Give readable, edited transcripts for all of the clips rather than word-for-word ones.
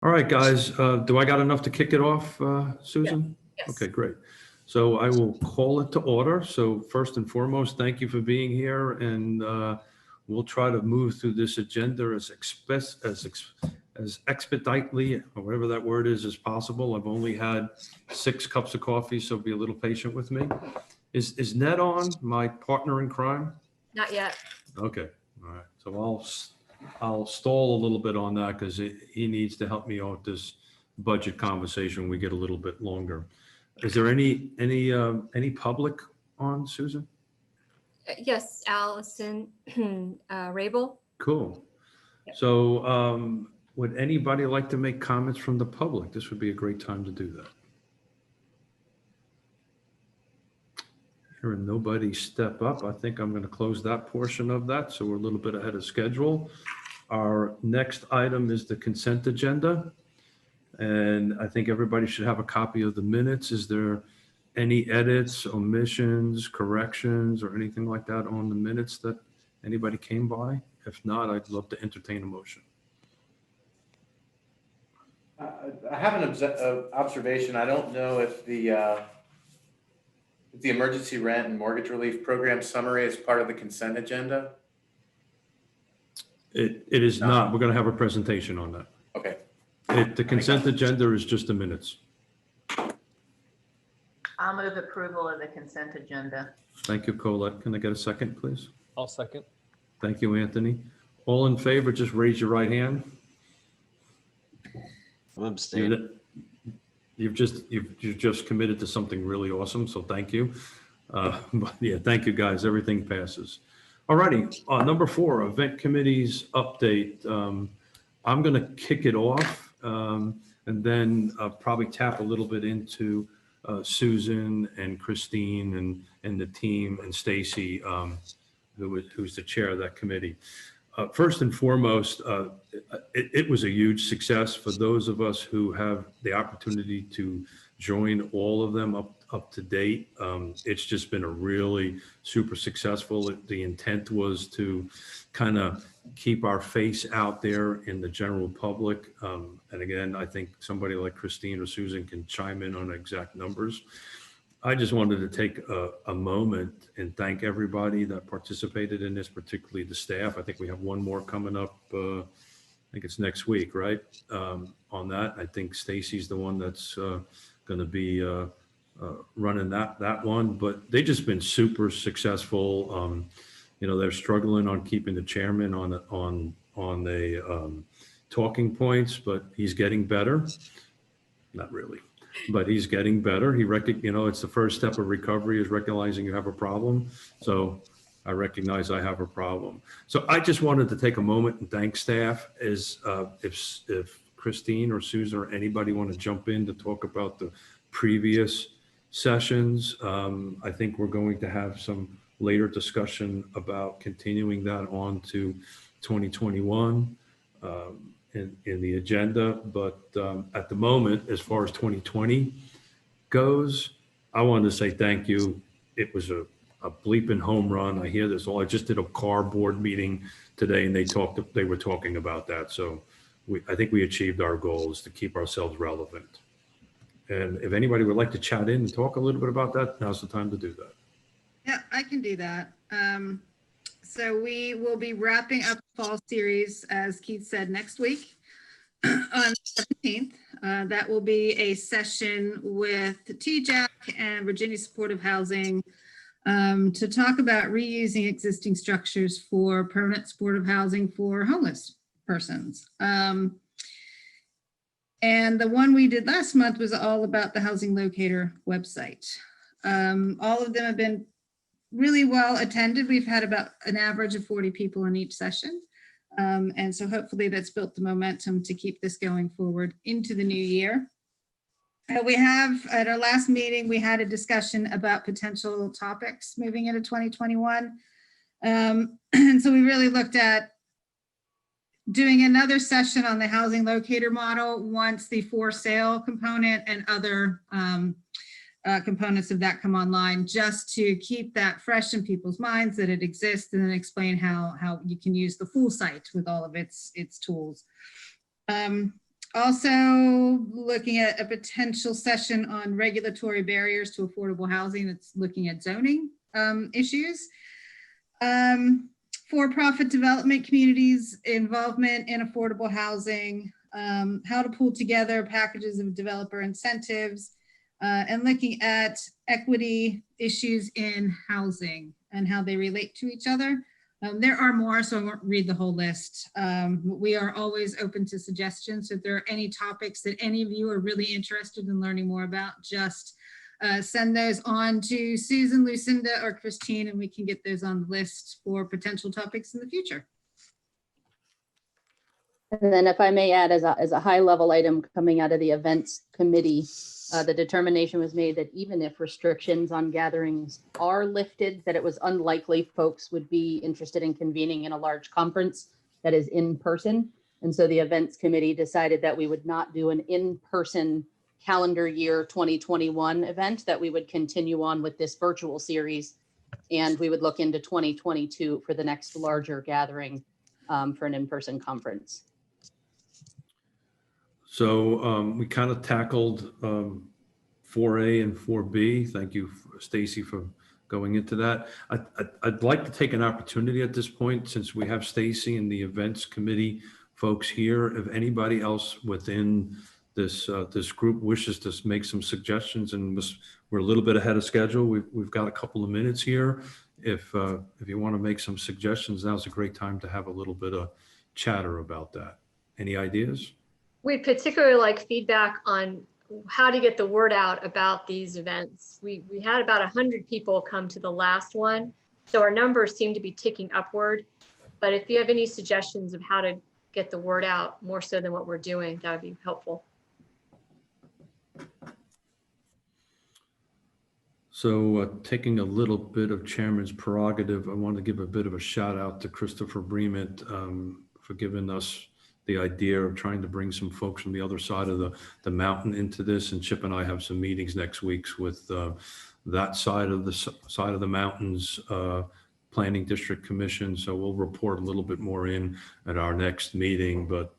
All right, guys, do I got enough to kick it off, Susan? Yes. Okay, great. So I will call it to order. So first and foremost, thank you for being here, and we'll try to move through this agenda as expeditely, or whatever that word is, as possible. I've only had 6 cups of coffee, so be a little patient with me. Is Ned on, my partner in crime? Not yet. Okay, all right. So I'll stall a little bit on that because he needs to help me out with this budget conversation. We get a little bit longer. Is there any public on, Susan? Yes, Allison Rabel. Cool. Yep. So would anybody like to make comments from the public? This would be a great time to do that. Hearing nobody step up, I think I'm going to close that portion of that. So we're a little bit ahead of schedule. Our next item is the consent agenda. And I think everybody should have a copy of the minutes. Is there any edits, omissions, corrections, or anything like that on the minutes that anybody came by? If not, I'd love to entertain a motion. I have an observation. I don't know if the emergency rent and mortgage relief program summary is part of the consent agenda. It is not. We're going to have a presentation on that. Okay. The consent agenda is just the minutes. I'll move approval of the consent agenda. Thank you, Colette. Can I get a second, please? I'll second. Thank you, Anthony. All in favor, just raise your right hand. I'm abstaining. You've just committed to something really awesome, so thank you. But yeah, thank you, guys. Everything passes. All righty. Number 4, event committees update. I'm going to kick it off and then probably tap a little bit into Susan and Christine and the team and Stacy, who's the chair of that committee. First and foremost, it was a huge success for those of us who have the opportunity to join all of them up to date. It's just been a really super successful. The intent was to kind of keep our face out there in the general public. And again, I think somebody like Christine or Susan can chime in on exact numbers. I just wanted to take a moment and thank everybody that participated in this, particularly the staff. I think we have one more coming up. I think it's next week, right? On that, I think Stacy's the one that's going to be running that one. But they just been super successful. You know, they're struggling on keeping the chairman on the talking points, but he's getting better. Not really. But he's getting better. It's the first step of recovery is recognizing you have a problem. So I recognize I have a problem. So I just wanted to take a moment and thank staff. If Christine or Susan or anybody want to jump in to talk about the previous sessions, I think we're going to have some later discussion about continuing that on to 2021. In the agenda, but at the moment, as far as 2020 goes, I wanted to say thank you. It was a bleeping home run. I hear this all. I just did a car board meeting today, and they were talking about that. So I think we achieved our goals to keep ourselves relevant. And if anybody would like to chat in and talk a little bit about that, now's the time to do that. Yeah, I can do that. So we will be wrapping up the fall series, as Keith said, next week on the 17th. That will be a session with TJAC and Virginia Supportive Housing to talk about reusing existing structures for permanent supportive housing for homeless persons. And the one we did last month was all about the Housing Locator website. All of them have been really well attended. We've had about an average of 40 people in each session. And so hopefully that's built the momentum to keep this going forward into the new year. We have, at our last meeting, we had a discussion about potential topics moving into 2021. And so we really looked at doing another session on the housing locator model once the for sale component and other components of that come online, just to keep that fresh in people's minds that it exists, and then explain how you can use the full site with all of its tools. Also looking at a potential session on regulatory barriers to affordable housing. That's looking at zoning issues. For-profit development communities, involvement in affordable housing, how to pull together packages of developer incentives, and looking at equity issues in housing and how they relate to each other. There are more, so I won't read the whole list. We are always open to suggestions. So if there are any topics that any of you are really interested in learning more about, just send those on to Susan, Lucinda, or Christine, and we can get those on the list for potential topics in the future. And then if I may add, as a high level item coming out of the events committee, the determination was made that even if restrictions on gatherings are lifted, that it was unlikely folks would be interested in convening in a large conference that is in person. And so the events committee decided that we would not do an in-person calendar year 2021 event, that we would continue on with this virtual series. And we would look into 2022 for the next larger gathering for an in-person conference. So we kind of tackled 4A and 4B. Thank you, Stacy, for going into that. I'd like to take an opportunity at this point, since we have Stacy and the events committee folks here, if anybody else within this group wishes to make some suggestions, and we're a little bit ahead of schedule. We've got a couple of minutes here. If you want to make some suggestions, now's a great time to have a little bit of chatter about that. Any ideas? We'd particularly like feedback on how to get the word out about these events. We had about 100 people come to the last one, so our numbers seem to be ticking upward. But if you have any suggestions of how to get the word out more so than what we're doing, that would be helpful. So taking a little bit of chairman's prerogative, I want to give a bit of a shout out to Christopher Bremet for giving us the idea of trying to bring some folks from the other side of the mountain into this. And Chip and I have some meetings next week with that side of the mountains Planning District Commission. So we'll report a little bit more in at our next meeting. But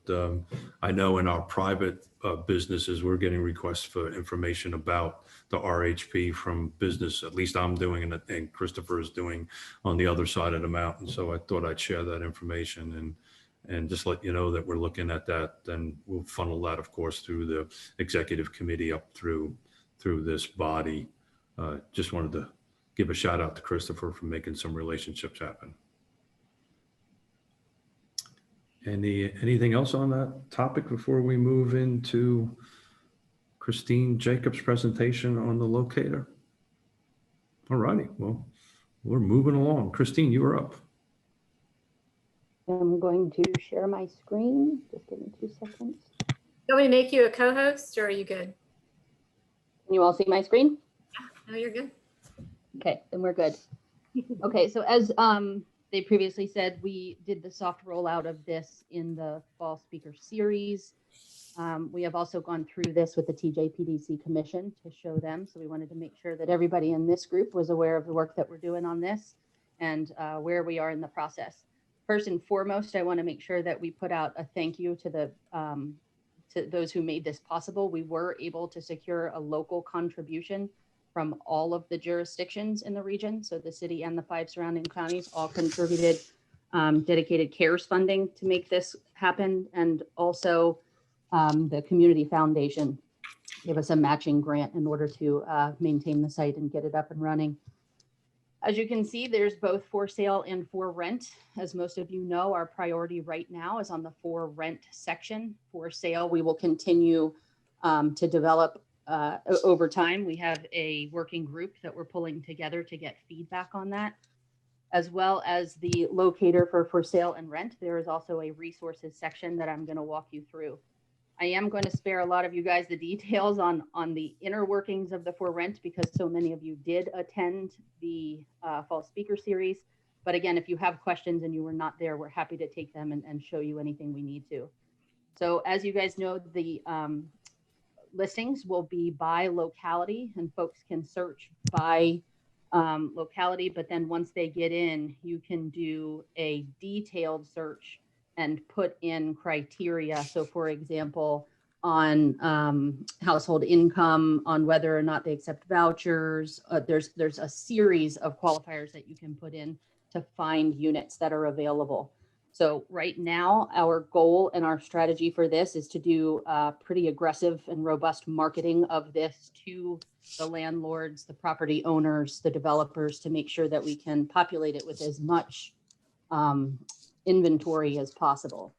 I know in our private businesses, we're getting requests for information about the RHP from business. At least I'm doing it, and Christopher is doing on the other side of the mountain. So I thought I'd share that information and just let you know that we're looking at that. Then we'll funnel that, of course, through the executive committee up through this body. Just wanted to give a shout out to Christopher for making some relationships happen. Anything else on that topic before we move into Christine Jacobs' presentation on the locator? All righty, well, we're moving along. Christine, you are up. I'm going to share my screen. Just give me 2 seconds. You want me to make you a co-host, or are you good? Can you all see my screen? No, you're good. Okay, then we're good. Okay, so as they previously said, we did the soft rollout of this in the fall speaker series. We have also gone through this with the TJPDC Commission to show them. So we wanted to make sure that everybody in this group was aware of the work that we're doing on this and where we are in the process. First and foremost, I want to make sure that we put out a thank you to those who made this possible. We were able to secure a local contribution from all of the jurisdictions in the region. So the city and the 5 surrounding counties all contributed dedicated CARES funding to make this happen. And also the Community Foundation gave us a matching grant in order to maintain the site and get it up and running. As you can see, there's both for sale and for rent. As most of you know, our priority right now is on the for rent section. For sale, we will continue to develop over time. We have a working group that we're pulling together to get feedback on that, as well as the locator for sale and rent. There is also a resources section that I'm going to walk you through. I am going to spare a lot of you guys the details on the inner workings of the for rent, because so many of you did attend the fall speaker series. But again, if you have questions and you were not there, we're happy to take them and show you anything we need to. So as you guys know, the listings will be by locality, and folks can search by locality, but then once they get in, you can do a detailed search and put in criteria. So for example, on household income, on whether or not they accept vouchers. There's a series of qualifiers that you can put in to find units that are available. So right now, our goal and our strategy for this is to do pretty aggressive and robust marketing of this to the landlords, the property owners, the developers, to make sure that we can populate it with as much inventory as possible.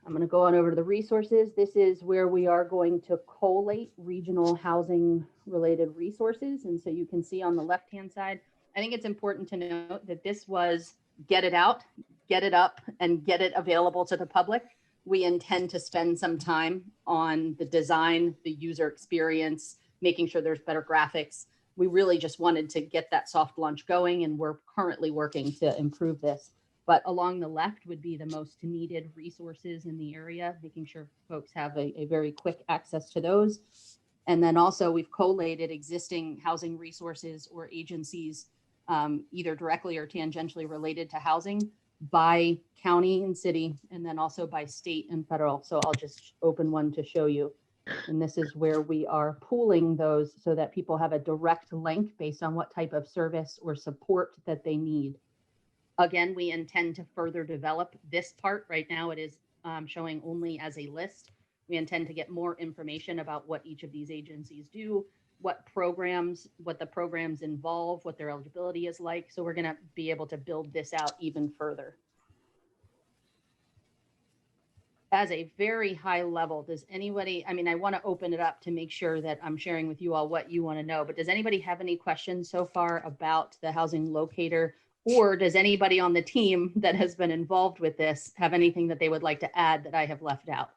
I'm going to go on over to the resources. This is where we are going to collate regional housing related resources. And so you can see on the left-hand side, I think it's important to note that this was get it out, get it up, and get it available to the public. We intend to spend some time on the design, the user experience, making sure there's better graphics. We really just wanted to get that soft launch going, and we're currently working to improve this. But along the left would be the most needed resources in the area, making sure folks have a very quick access to those. And then also we've collated existing housing resources or agencies, either directly or tangentially related to housing, by county and city, and then also by state and federal. So I'll just open one to show you. And this is where we are pooling those so that people have a direct link based on what type of service or support that they need. Again, we intend to further develop this part. Right now, it is showing only as a list. We intend to get more information about what each of these agencies do, what the programs involve, what their eligibility is like. So we're going to be able to build this out even further. As a very high level, does anybody, I mean, I want to open it up to make sure that I'm sharing with you all what you want to know, but does anybody have any questions so far about the housing locator? Or does anybody on the team that has been involved with this have anything that they would like to add that I have left out?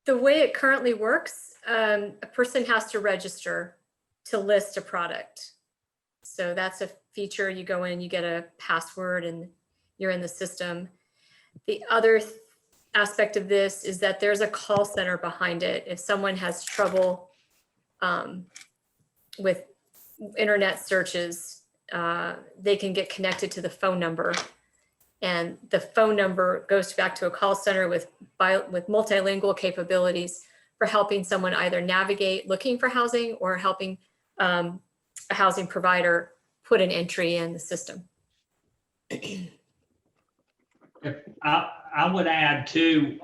The way it currently works, a person has to register to list a product. So that's a feature. You go in, you get a password, and you're in the system. The other aspect of this is that there's a call center behind it. If someone has trouble with internet searches, they can get connected to the phone number, and the phone number goes back to a call center with multilingual capabilities for helping someone either navigate looking for housing or helping a housing provider put an entry in the system. I would add too,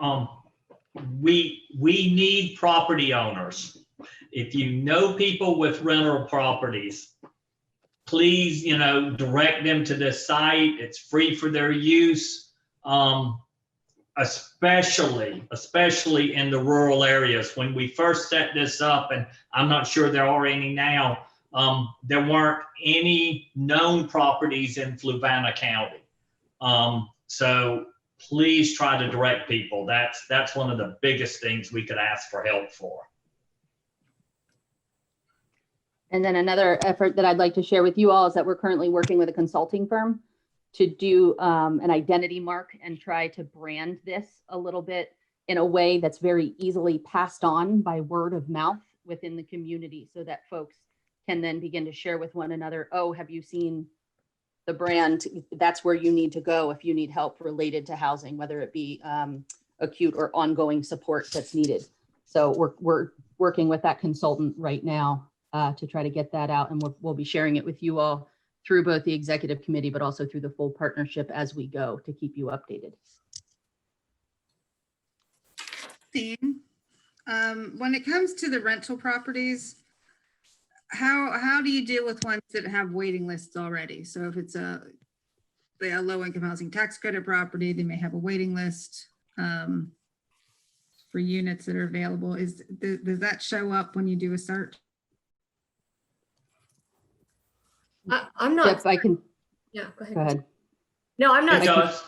we need property owners. If you know people with rental properties, please, direct them to this site. It's free for their use, especially in the rural areas. When we first set this up, and I'm not sure there are any now, there weren't any known properties in Fluvanna County. So please try to direct people. That's one of the biggest things we could ask for help for. And then another effort that I'd like to share with you all is that we're currently working with a consulting firm to do an identity mark and try to brand this a little bit in a way that's very easily passed on by word of mouth within the community, so that folks can then begin to share with one another, oh, have you seen the brand? That's where you need to go if you need help related to housing, whether it be acute or ongoing support that's needed. So we're working with that consultant right now to try to get that out, and we'll be sharing it with you all through both the executive committee, but also through the full partnership as we go to keep you updated. When it comes to the rental properties, how do you deal with ones that have waiting lists already? So if it's a low income housing tax credit property, they may have a waiting list for units that are available. Does that show up when you do a search? I'm not. Yep, I can. Yeah, go ahead. Go ahead. No, I'm not. It does.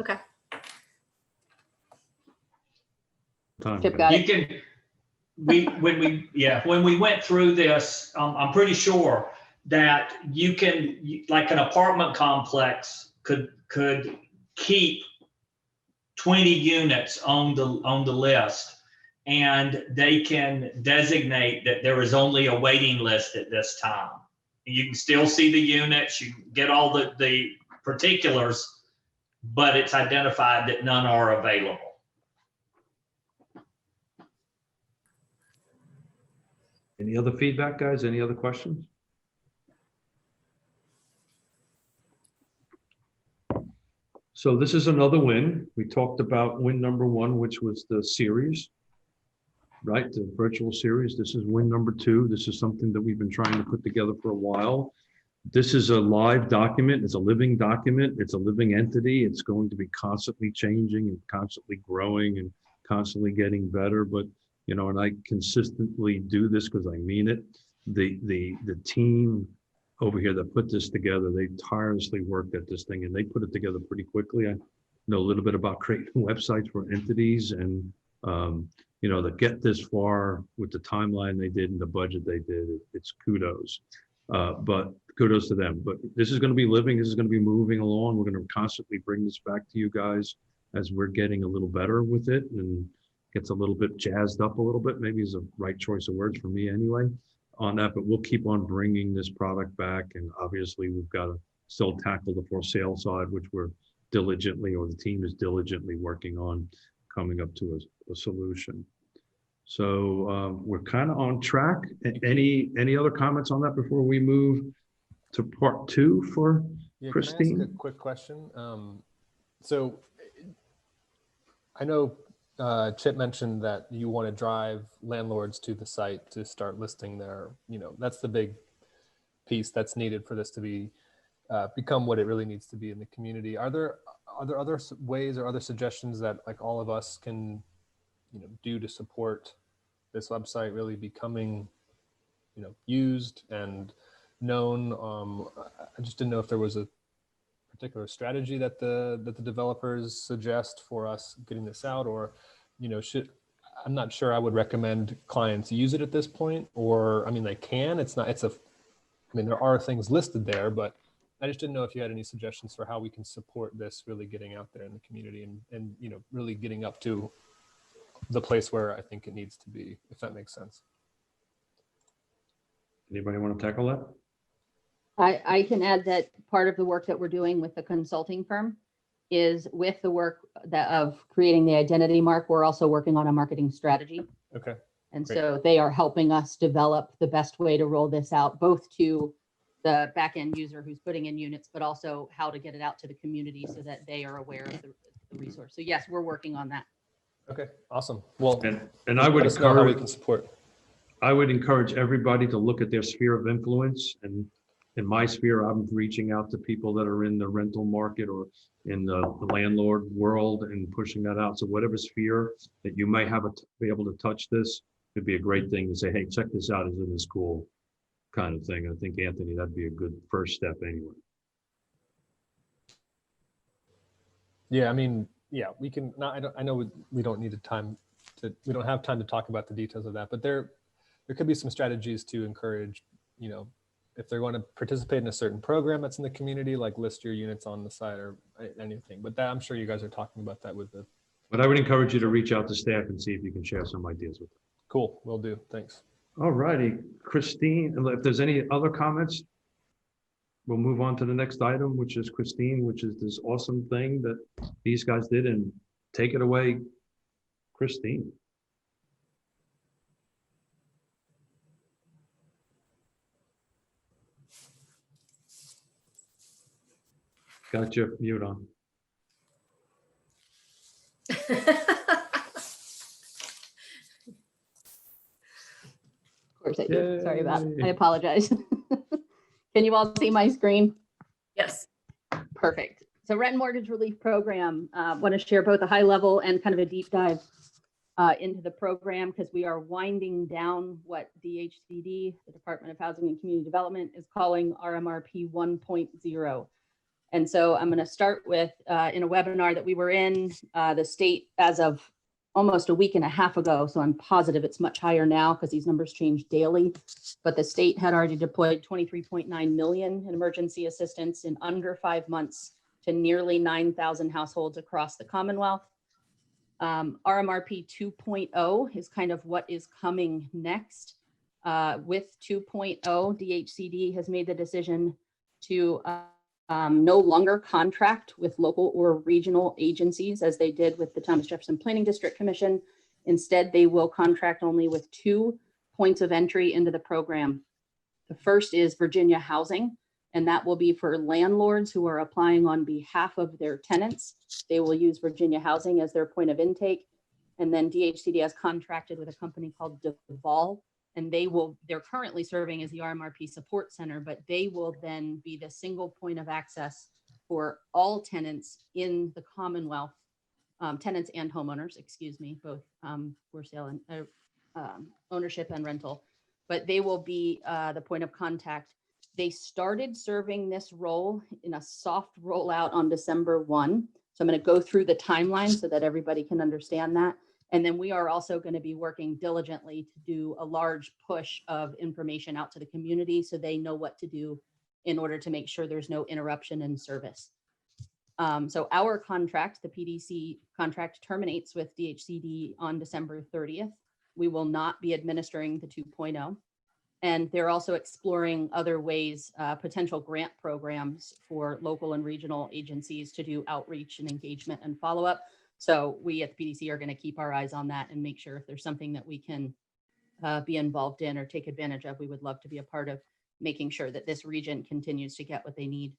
Okay. Chip got You it. can, when we went through this, I'm pretty sure that you can, like an apartment complex could keep 20 units on the list, and they can designate that there is only a waiting list at this time. You can still see the units, you can get all the particulars, but it's identified that none are available. Any other feedback, guys? Any other questions? So this is another win. We talked about win number one, which was the series, right? The virtual series. This is win number two. This is something that we've been trying to put together for a while. This is a live document. It's a living document. It's a living entity. It's going to be constantly changing and constantly growing and constantly getting better. But, you know, and I consistently do this because I mean it. The team over here that put this together, they tirelessly worked at this thing and they put it together pretty quickly. I know a little bit about creating websites for entities and, you know, to get this far with the timeline they did and the budget they did, it's kudos. But kudos to them. But this is going to be living. This is going to be moving along. We're going to constantly bring this back to you guys as we're getting a little better with it and gets a little bit jazzed up a little bit. Maybe is a right choice of words for me anyway on that, but we'll keep on bringing this product back. And obviously we've got to still tackle the for sale side, which we're diligently, or the team is diligently working on coming up to a solution. So we're kind of on track. Any other comments on that before we move to part two for Christine? Can I ask a quick question? So I know Chip mentioned that you want to drive landlords to the site to start listing their, you know, that's the big piece that's needed for this to be become what it really needs to be in the community. Are there other ways or other suggestions that like all of us can, you know, do to support this website really becoming, you know, used and known? I just didn't know if there was a particular strategy that the developers suggest for us getting this out, or, you know, I'm not sure I would recommend clients use it at this point, or, I mean, they can, I mean, there are things listed there, but I just didn't know if you had any suggestions for how we can support this really getting out there in the community and, you know, really getting up to the place where I think it needs to be, if that makes sense. Anybody want to tackle that? I can add that part of the work that we're doing with the consulting firm is with the work of creating the identity mark. We're also working on a marketing strategy. Okay. And Great. so they are helping us develop the best way to roll this out, both to the back end user who's putting in units, but also how to get it out to the community so that they are aware of the resource. So yes, we're working on that. Okay, awesome. Well, and I would let us know how we encourage, can support. I would encourage everybody to look at their sphere of influence. And in my sphere, I'm reaching out to people that are in the rental market or in the landlord world and pushing that out. So whatever sphere that you may have be able to touch this, it'd be a great thing to say, hey, check this out. Isn't this cool? Kind of thing. I think, Anthony, that'd be a good first step anyway. Yeah, I mean, yeah, we can. I know we don't need we don't have time to talk about the details of that, but there could be some strategies to encourage, you know, if they're going to participate in a certain program that's in the community, like list your units on the site or anything. But that, I'm sure you guys are talking about that with the. But I would encourage you to reach out to staff and see if you can share some ideas with them. Cool, will do. Thanks. All righty, Christine, if there's any other comments, we'll move on to the next item, which is Christine, which is this awesome thing that these guys did, and take it away, Christine. Got your mute on. Of course I do. Sorry about it. I Yay. apologize. Can you all see my screen? Yes. Perfect. So rent and mortgage relief program, want to share both a high level and kind of a deep dive into the program, because we are winding down what DHCD, the Department of Housing and Community Development, is calling RMRP 1.0. And so I'm going to start with in a webinar that we were in, the state as of almost a week and a half ago. So I'm positive it's much higher now because these numbers change daily. But the state had already deployed 23.9 million in emergency assistance in under 5 months to nearly 9,000 households across the Commonwealth. RMRP 2.0 is kind of what is coming next. With 2.0, DHCD has made the decision to no longer contract with local or regional agencies as they did with the Thomas Jefferson Planning District Commission. Instead, they will contract only with 2 points of entry into the program. The first is Virginia Housing, and that will be for landlords who are applying on behalf of their tenants. They will use Virginia Housing as their point of intake. And then DHCD has contracted with a company called Deval, and they're currently serving as the RMRP support center, but they will then be the single point of access for all tenants in the Commonwealth, tenants and homeowners, excuse me, both for sale and ownership and rental, but they will be the point of contact. They started serving this role in a soft rollout on December 1. So I'm going to go through the timeline so that everybody can understand that. And then we are also going to be working diligently to do a large push of information out to the community so they know what to do in order to make sure there's no interruption in service. So our contract, the PDC contract, terminates with DHCD on December 30th. We will not be administering the 2.0. And they're also exploring other ways, potential grant programs for local and regional agencies to do outreach and engagement and follow-up. So we at the PDC are going to keep our eyes on that and make sure if there's something that we can be involved in or take advantage of, we would love to be a part of making sure that this region continues to get what they need.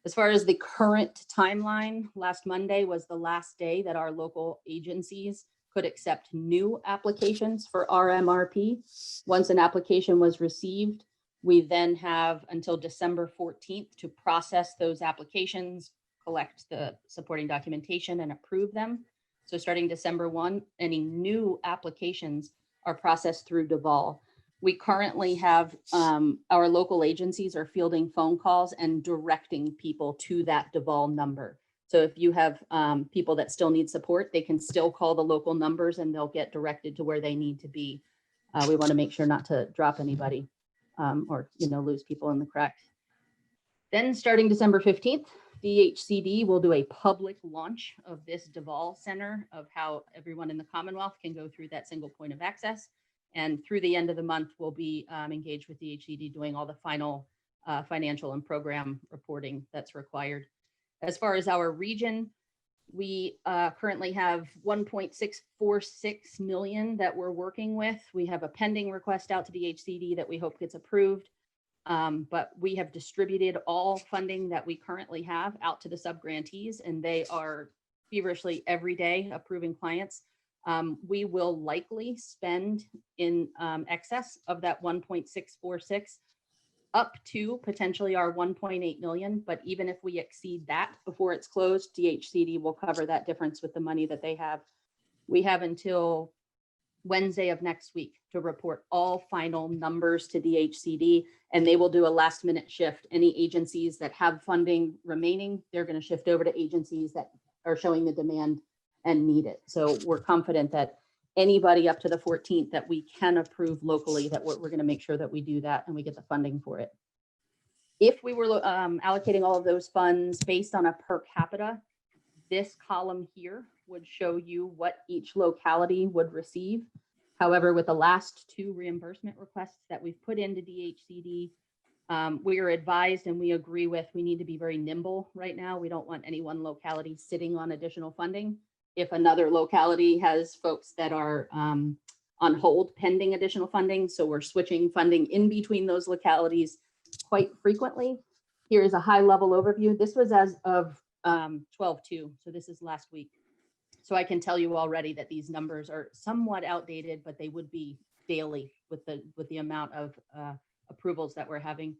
As far as the current timeline, last Monday was the last day that our local agencies could accept new applications for RMRP. Once an application was received, we then have until December 14th to process those applications, collect the supporting documentation and approve them. So starting December 1, any new applications are processed through Deval. We currently have our local agencies are fielding phone calls and directing people to that Deval number. So if you have people that still need support, they can still call the local numbers and they'll get directed to where they need to be. We want to make sure not to drop anybody or lose people in the cracks. Then starting December 15th, DHCD will do a public launch of this Deval Center of how everyone in the Commonwealth can go through that single point of access. And through the end of the month, we'll be engaged with DHCD doing all the final financial and program reporting that's required. As far as our region, we currently have 1.646 million that we're working with. We have a pending request out to DHCD that we hope gets approved. But we have distributed all funding that we currently have out to the subgrantees, and they are feverishly every day approving clients. We will likely spend in excess of that 1.646 up to potentially our 1.8 million. But even if we exceed that before it's closed, DHCD will cover that difference with the money that they have. We have until Wednesday of next week to report all final numbers to DHCD, and they will do a last minute shift. Any agencies that have funding remaining, they're going to shift over to agencies that are showing the demand and need it. So we're confident that anybody up to the 14th that we can approve locally, that we're going to make sure that we do that and we get the funding for it. If we were allocating all of those funds based on a per capita, this column here would show you what each locality would receive. However, with the last 2 reimbursement requests that we've put into DHCD, we are advised and we agree with, we need to be very nimble right now. We don't want any one locality sitting on additional funding. If another locality has folks that are on hold pending additional funding, so we're switching funding in between those localities quite frequently. Here is a high level overview. This was as of 12/2, so this is last week. So I can tell you already that these numbers are somewhat outdated, but they would be daily with the amount of approvals that we're having.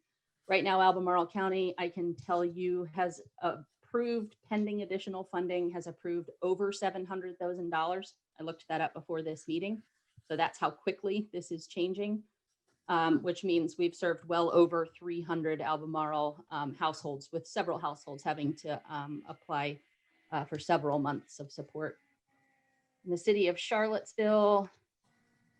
Right now, Albemarle County, I can tell you, has approved pending additional funding, has approved over $700,000. I looked that up before this meeting. So that's how quickly this is changing, which means we've served well over 300 Albemarle households, with several households having to apply for several months of support. In the city of Charlottesville,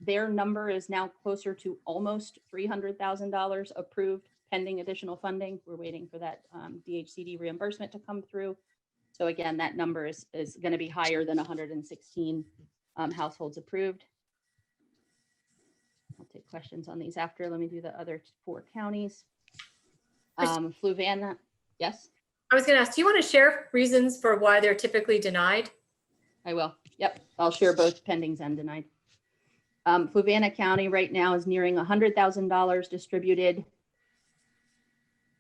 their number is now closer to almost $300,000 approved pending additional funding. We're waiting for that DHCD reimbursement to come through. So again, that number is going to be higher than 116 households approved. I'll take questions on these after. Let me do the other 4 counties. Fluvanna, yes, I was going to ask, do you want to share reasons for why they're typically denied? I will. Yep, I'll share both pendings and denied. Fluvanna County right now is nearing $100,000 distributed.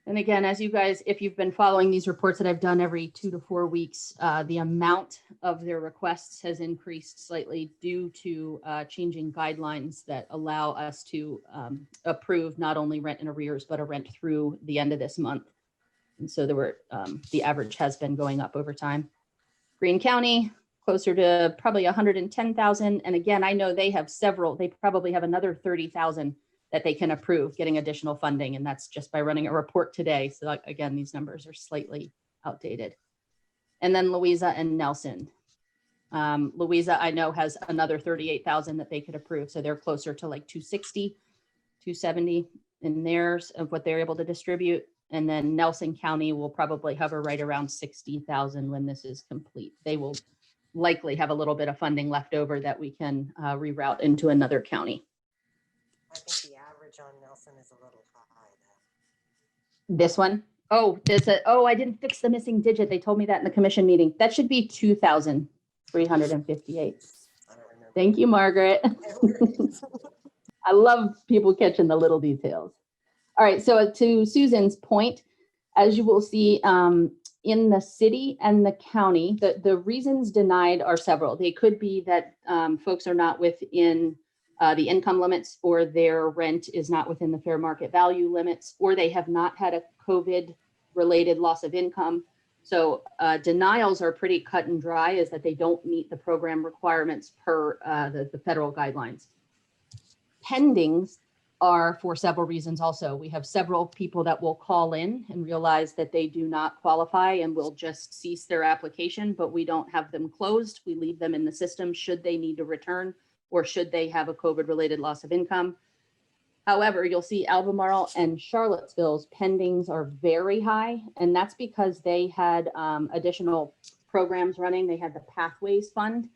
And again, as you guys, if you've been following these reports that I've done every 2 to 4 weeks, the amount of their requests has increased slightly due to changing guidelines that allow us to approve not only rent in arrears, but a rent through the end of this month. And so there were, the average has been going up over time. Greene County, closer to probably 110,000. And again, I know they have several, they probably have another 30,000 that they can approve getting additional funding. And that's just by running a report today. So again, these numbers are slightly outdated. And then Louisa and Nelson. Louisa, I know, has another 38,000 that they could approve. So they're closer to like 260, 270 in theirs of what they're able to distribute. And then Nelson County will probably hover right around 60,000 when this is complete. They will likely have a little bit of funding left over that we can reroute into another county. I think the average on Nelson is a little high This one? Oh, I didn't fix the missing digit. They told me that in the commission meeting. That should be 2,358. I don't remember. Thank you, Margaret. I love people catching the little details. All right, so to Susan's point, as you will see in the city and the county, the reasons denied are several. They could be that folks are not within the income limits, or their rent is not within the fair market value limits, or they have not had a COVID-related loss of income. So denials are pretty cut and dry, is that they don't meet the program requirements per the federal guidelines. Pendings are for several reasons also. We have several people that will call in and realize that they do not qualify and will just cease their application, but we don't have them closed. We leave them in the system should they need to return or should they have a COVID-related loss of income. However, you'll see Albemarle and Charlottesville's pendings are very high, and that's because they had additional programs running. They had the Pathways Fund.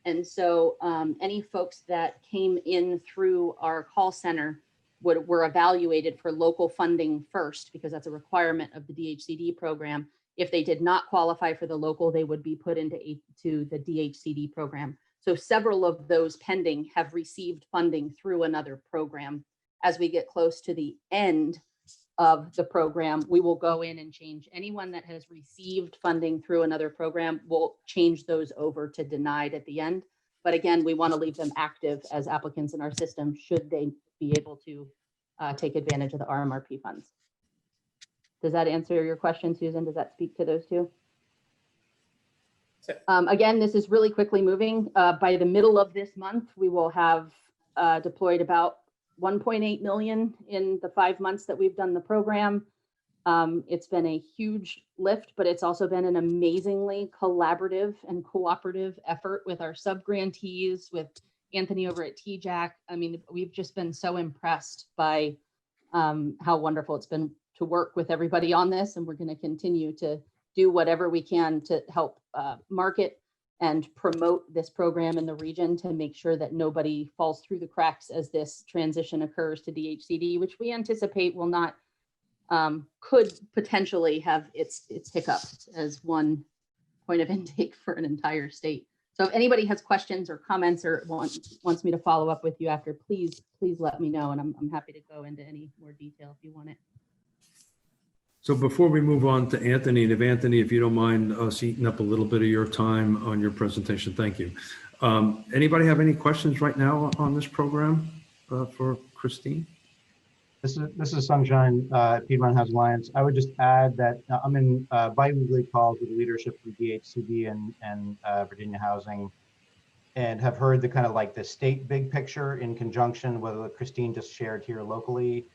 And so any folks that came in through our call center were evaluated for local funding first, because that's a requirement of the DHCD program. If they did not qualify for the local, they would be put into the DHCD program. So several of those pending have received funding through another program. As we get close to the end of the program, we will go in and change anyone that has received funding through another program. We'll change those over to denied at the end. But again, we want to leave them active as applicants in our system should they be able to take advantage of the RMRP funds. Does that answer your question, Susan? Does that speak to those two? Again, this is really quickly moving. By the middle of this month, we will have deployed about 1.8 million in the 5 months that we've done the program. It's been a huge lift, but it's also been an amazingly collaborative and cooperative effort with our sub-grantees, with Anthony over at TJAC. I mean, we've just been so impressed by how wonderful it's been to work with everybody on this. And we're going to continue to do whatever we can to help market and promote this program in the region to make sure that nobody falls through the cracks as this transition occurs to DHCD, which we anticipate will not, could potentially have its hiccups as one point of intake for an entire state. So if anybody has questions or comments or wants me to follow up with you after, please let me know. And I'm happy to go into any more detail if you want it. So before we move on to Anthony, and if you don't mind us eating up a little bit of your time on your presentation, thank you. Anybody have any questions right now on this program for Christine? This is Sunshine, Piedmont Housing Alliance. I would just add that I'm in bi-weekly calls with leadership from DHCD and Virginia Housing, and have heard the kind of like the state big picture in conjunction with what Christine just shared here locally.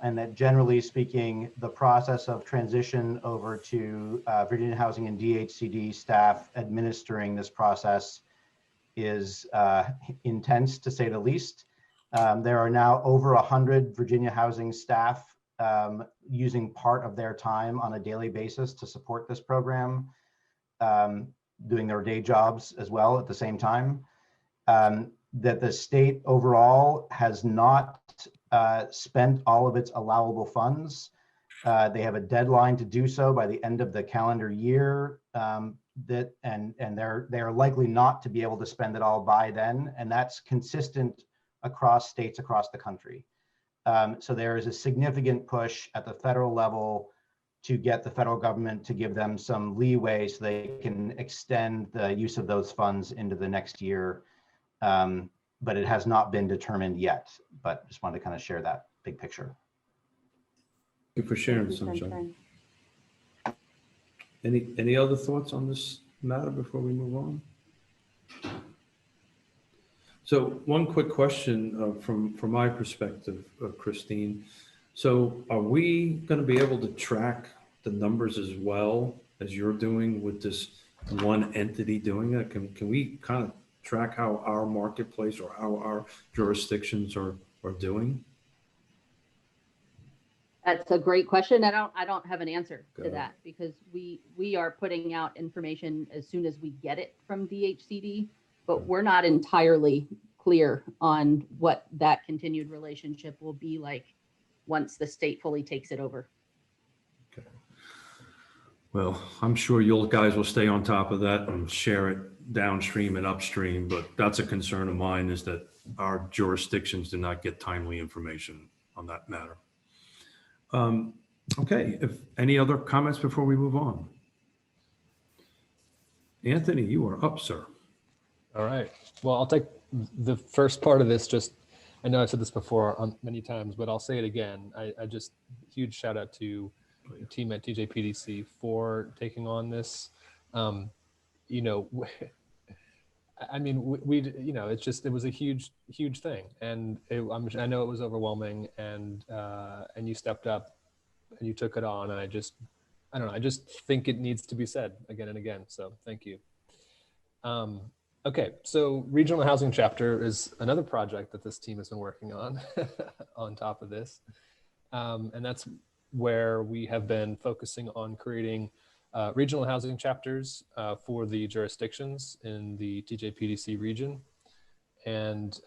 And that generally speaking, the process of transition over to Virginia Housing and DHCD staff administering this process is intense, to say the least. There are now over 100 Virginia Housing staff using part of their time on a daily basis to support this program, doing their day jobs as well at the same time. that the state overall has not spent all of its allowable funds. They have a deadline to do so by the end of the calendar year. And they're likely not to be able to spend it all by then, and that's consistent across states across the country. So there is a significant push at the federal level to get the federal government to give them some leeway so they can extend the use of those funds into the next year. But it has not been determined yet, but just wanted to kind of share that big picture. Thank you for sharing, Thank you, Sunshine. Any other thoughts on this matter before we move on? So one quick question from my perspective, Christine. So are we going to be able to track the numbers as well as you're doing with this one entity doing it? Can we kind of track how our marketplace or how our jurisdictions are doing? That's a great question. I don't have an answer Got to it. that because we are putting out information as soon as we get it from DHCD, but we're not entirely clear on what that continued relationship will be like once the state fully takes it over. Okay. Well, I'm sure you guys will stay on top of that and share it downstream and upstream, but that's a concern of mine, is that our jurisdictions do not get timely information on that matter. Okay, if any other comments before we move on? Anthony, you are up, sir. All right. Well, I'll take the first part of this. Just, I know I've said this before many times, but I'll say it again. I just, huge shout out to the team at TJPDC for taking on this. You know, I mean, you know, it's just, it was a huge thing, and I know it was overwhelming, and you stepped up and you took it on, and I don't know, I just think it needs to be said again and again. So thank you. Okay, so regional housing chapter is another project that this team has been working on on top of this. And that's where we have been focusing on creating regional housing chapters for the jurisdictions in the TJPDC region. And,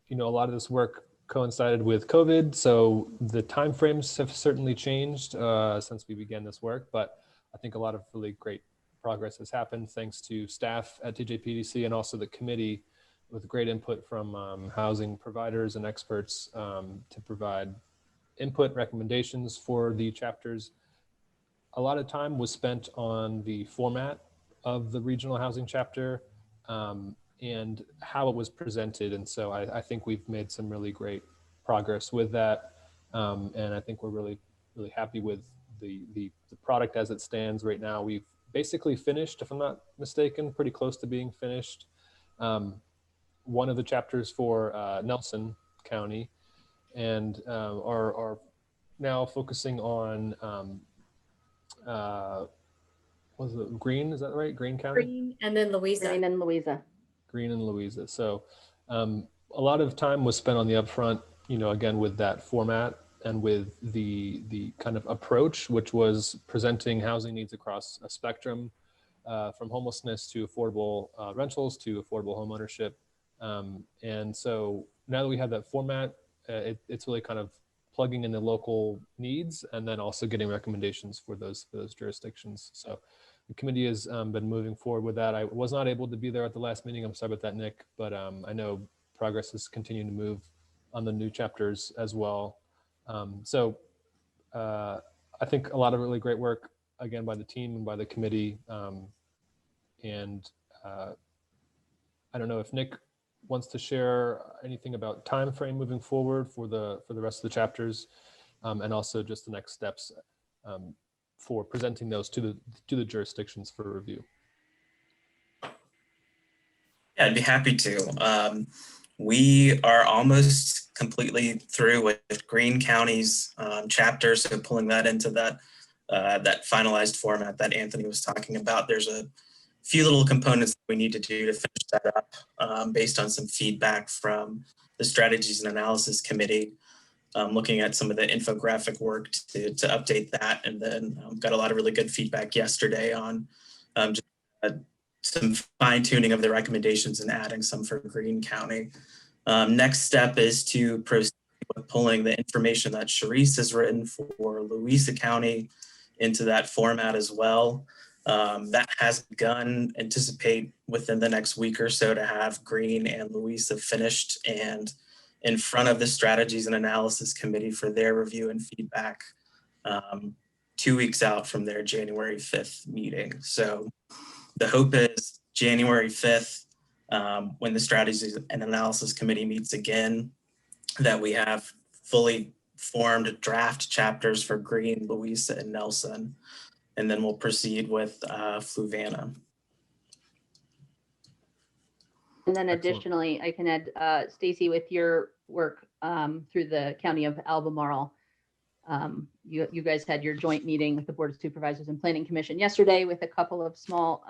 you know, a lot of this work coincided with COVID, so the timeframes have certainly changed since we began this work, but I think a lot of really great progress has happened thanks to staff at TJPDC and also the committee, with great input from housing providers and experts to provide input recommendations for the chapters. A lot of time was spent on the format of the regional housing chapter and how it was presented. And so I think we've made some really great progress with that. And I think we're really happy with the product as it stands right now. We've basically finished, if I'm not mistaken, pretty close to being finished. One of the chapters for Nelson County, and are now focusing on was it Greene? Is that right? Greene County? Green and then Louisa. Greene and Louisa. Greene and Louisa. So a lot of time was spent on the upfront, you know, again, with that format and with the kind of approach, which was presenting housing needs across a spectrum, from homelessness to affordable rentals to affordable homeownership. And so now that we have that format, it's really kind of plugging in the local needs and then also getting recommendations for those jurisdictions. So the committee has been moving forward with that. I was not able to be there at the last meeting. I'm sorry about that, Nick, but I know progress is continuing to move on the new chapters as well. So I think a lot of really great work, again, by the team and by the committee. And I don't know if Nick wants to share anything about time frame moving forward for the rest of the chapters, and also just the next steps for presenting those to the jurisdictions for review. Yeah, I'd be happy to. We are almost completely through with Greene County's chapter, so pulling that into that finalized format that Anthony was talking about. There's a few little components that we need to do to finish that up based on some feedback from the Strategies and Analysis Committee, looking at some of the infographic work to update that. And then got a lot of really good feedback yesterday on just some fine tuning of the recommendations and adding some for Greene County. Next step is to proceed with pulling the information that Sharice has written for Louisa County into that format as well. That has begun. Anticipate within the next week or so to have Greene and Louisa finished and in front of the Strategies and Analysis Committee for their review and feedback 2 weeks out from their January 5th meeting. So the hope is January 5th, when the Strategies and Analysis Committee meets again, that we have fully formed draft chapters for Greene, Louisa, and Nelson. And then we'll proceed with Fluvanna. And then Excellent. additionally, I can add, Stacy, with your work through the county of Albemarle, you guys had your joint meeting with the Board of Supervisors and Planning Commission yesterday with a couple of small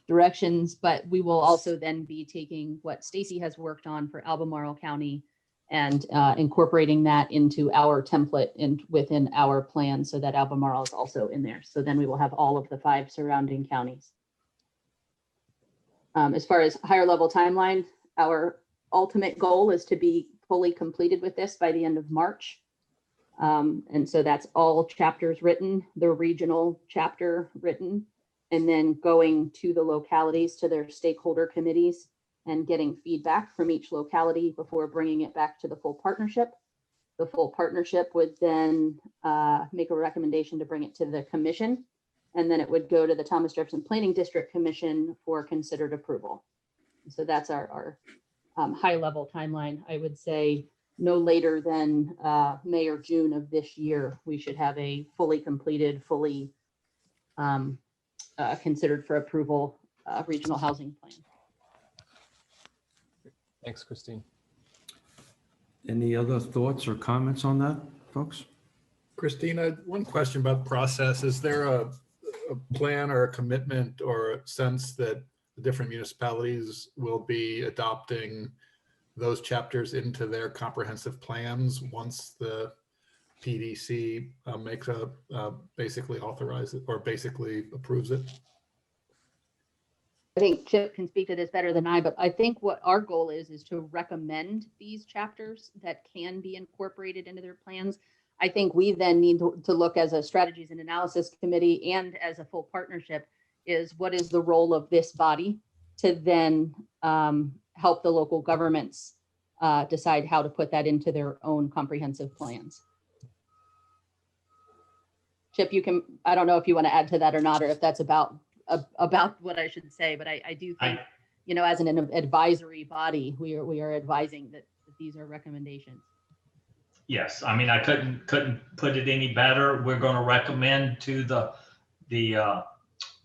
directions, but we will also then be taking what Stacy has worked on for Albemarle County and incorporating that into our template and within our plan so that Albemarle is also in there. So then we will have all of the 5 surrounding counties. As far as higher level timeline, our ultimate goal is to be fully completed with this by the end of March. And so that's all chapters written, the regional chapter written, and then going to the localities, to their stakeholder committees and getting feedback from each locality before bringing it back to the full partnership. The full partnership would then make a recommendation to bring it to the commission, and then it would go to the Thomas Jefferson Planning District Commission for considered approval. So that's our high level timeline. I would say no later than May or June of this year, we should have a fully completed, fully considered for approval regional housing plan. Thanks, Christine. Any other thoughts or comments on that, folks? Christina, one question about process. Is there a plan or a commitment or a sense that the different municipalities will be adopting those chapters into their comprehensive plans once the PDC makes basically authorize it or basically approves it? I think Chip can speak to this better than I, but I think what our goal is to recommend these chapters that can be incorporated into their plans. I think we then need to look as a strategies and analysis committee and as a full partnership is what is the role of this body to then help the local governments decide how to put that into their own comprehensive plans. Chip, you can, I don't know if you want to add to that or not, or if that's about what I should say, but I do think, you know, as an advisory body, we are advising that these are recommendations. Yes, I mean, I couldn't put it any better. We're going to recommend to the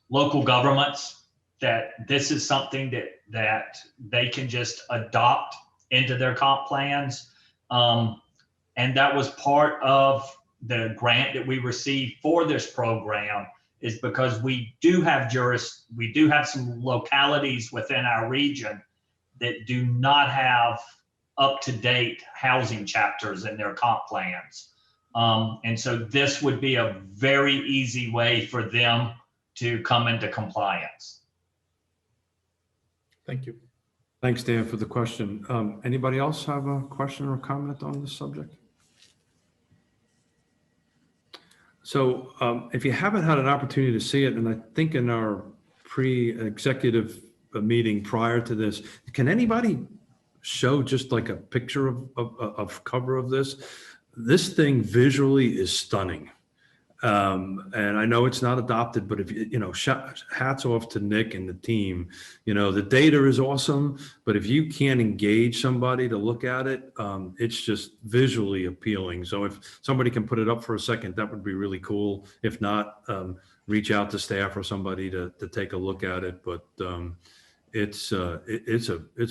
local governments that this is something that they can just adopt into their comp plans. And that was part of the grant that we received for this program, is because we do have some localities within our region that do not have up-to-date housing chapters in their comp plans. And so this would be a very easy way for them to come into compliance. Thank you. Thanks, Dan, for the question. Anybody else have a question or comment on this subject? So if you haven't had an opportunity to see it, and I think in our pre-executive meeting prior to this, can anybody show just like a picture of cover of this? This thing visually is stunning. And I know it's not adopted, but if you know, hats off to Nick and the team. You know, the data is awesome, but if you can't engage somebody to look at it, it's just visually appealing. So if somebody can put it up for a second, that would be really cool. If not, reach out to staff or somebody to take a look at it. But it's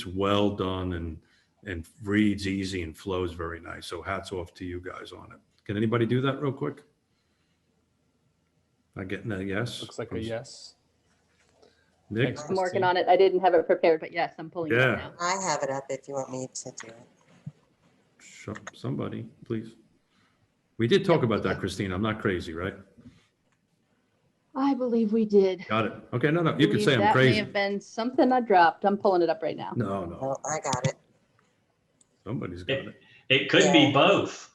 well done and reads easy and flows very nice. So hats off to you guys on it. Can anybody do that real quick? I getting a yes? Looks like a yes. Nick? Thanks, I'm working Christine. on it. I didn't have it prepared, but yes, I'm pulling it Yeah. up now. I have it up if you want me to do it. Somebody, please. We did talk about that, Christine. I'm not crazy, right? I believe we did. Got it. Okay, no, you can Believe say I'm that may crazy. have been something I dropped. I'm pulling it up right now. No, Oh, I got it. somebody's got it. It could be Yeah. both.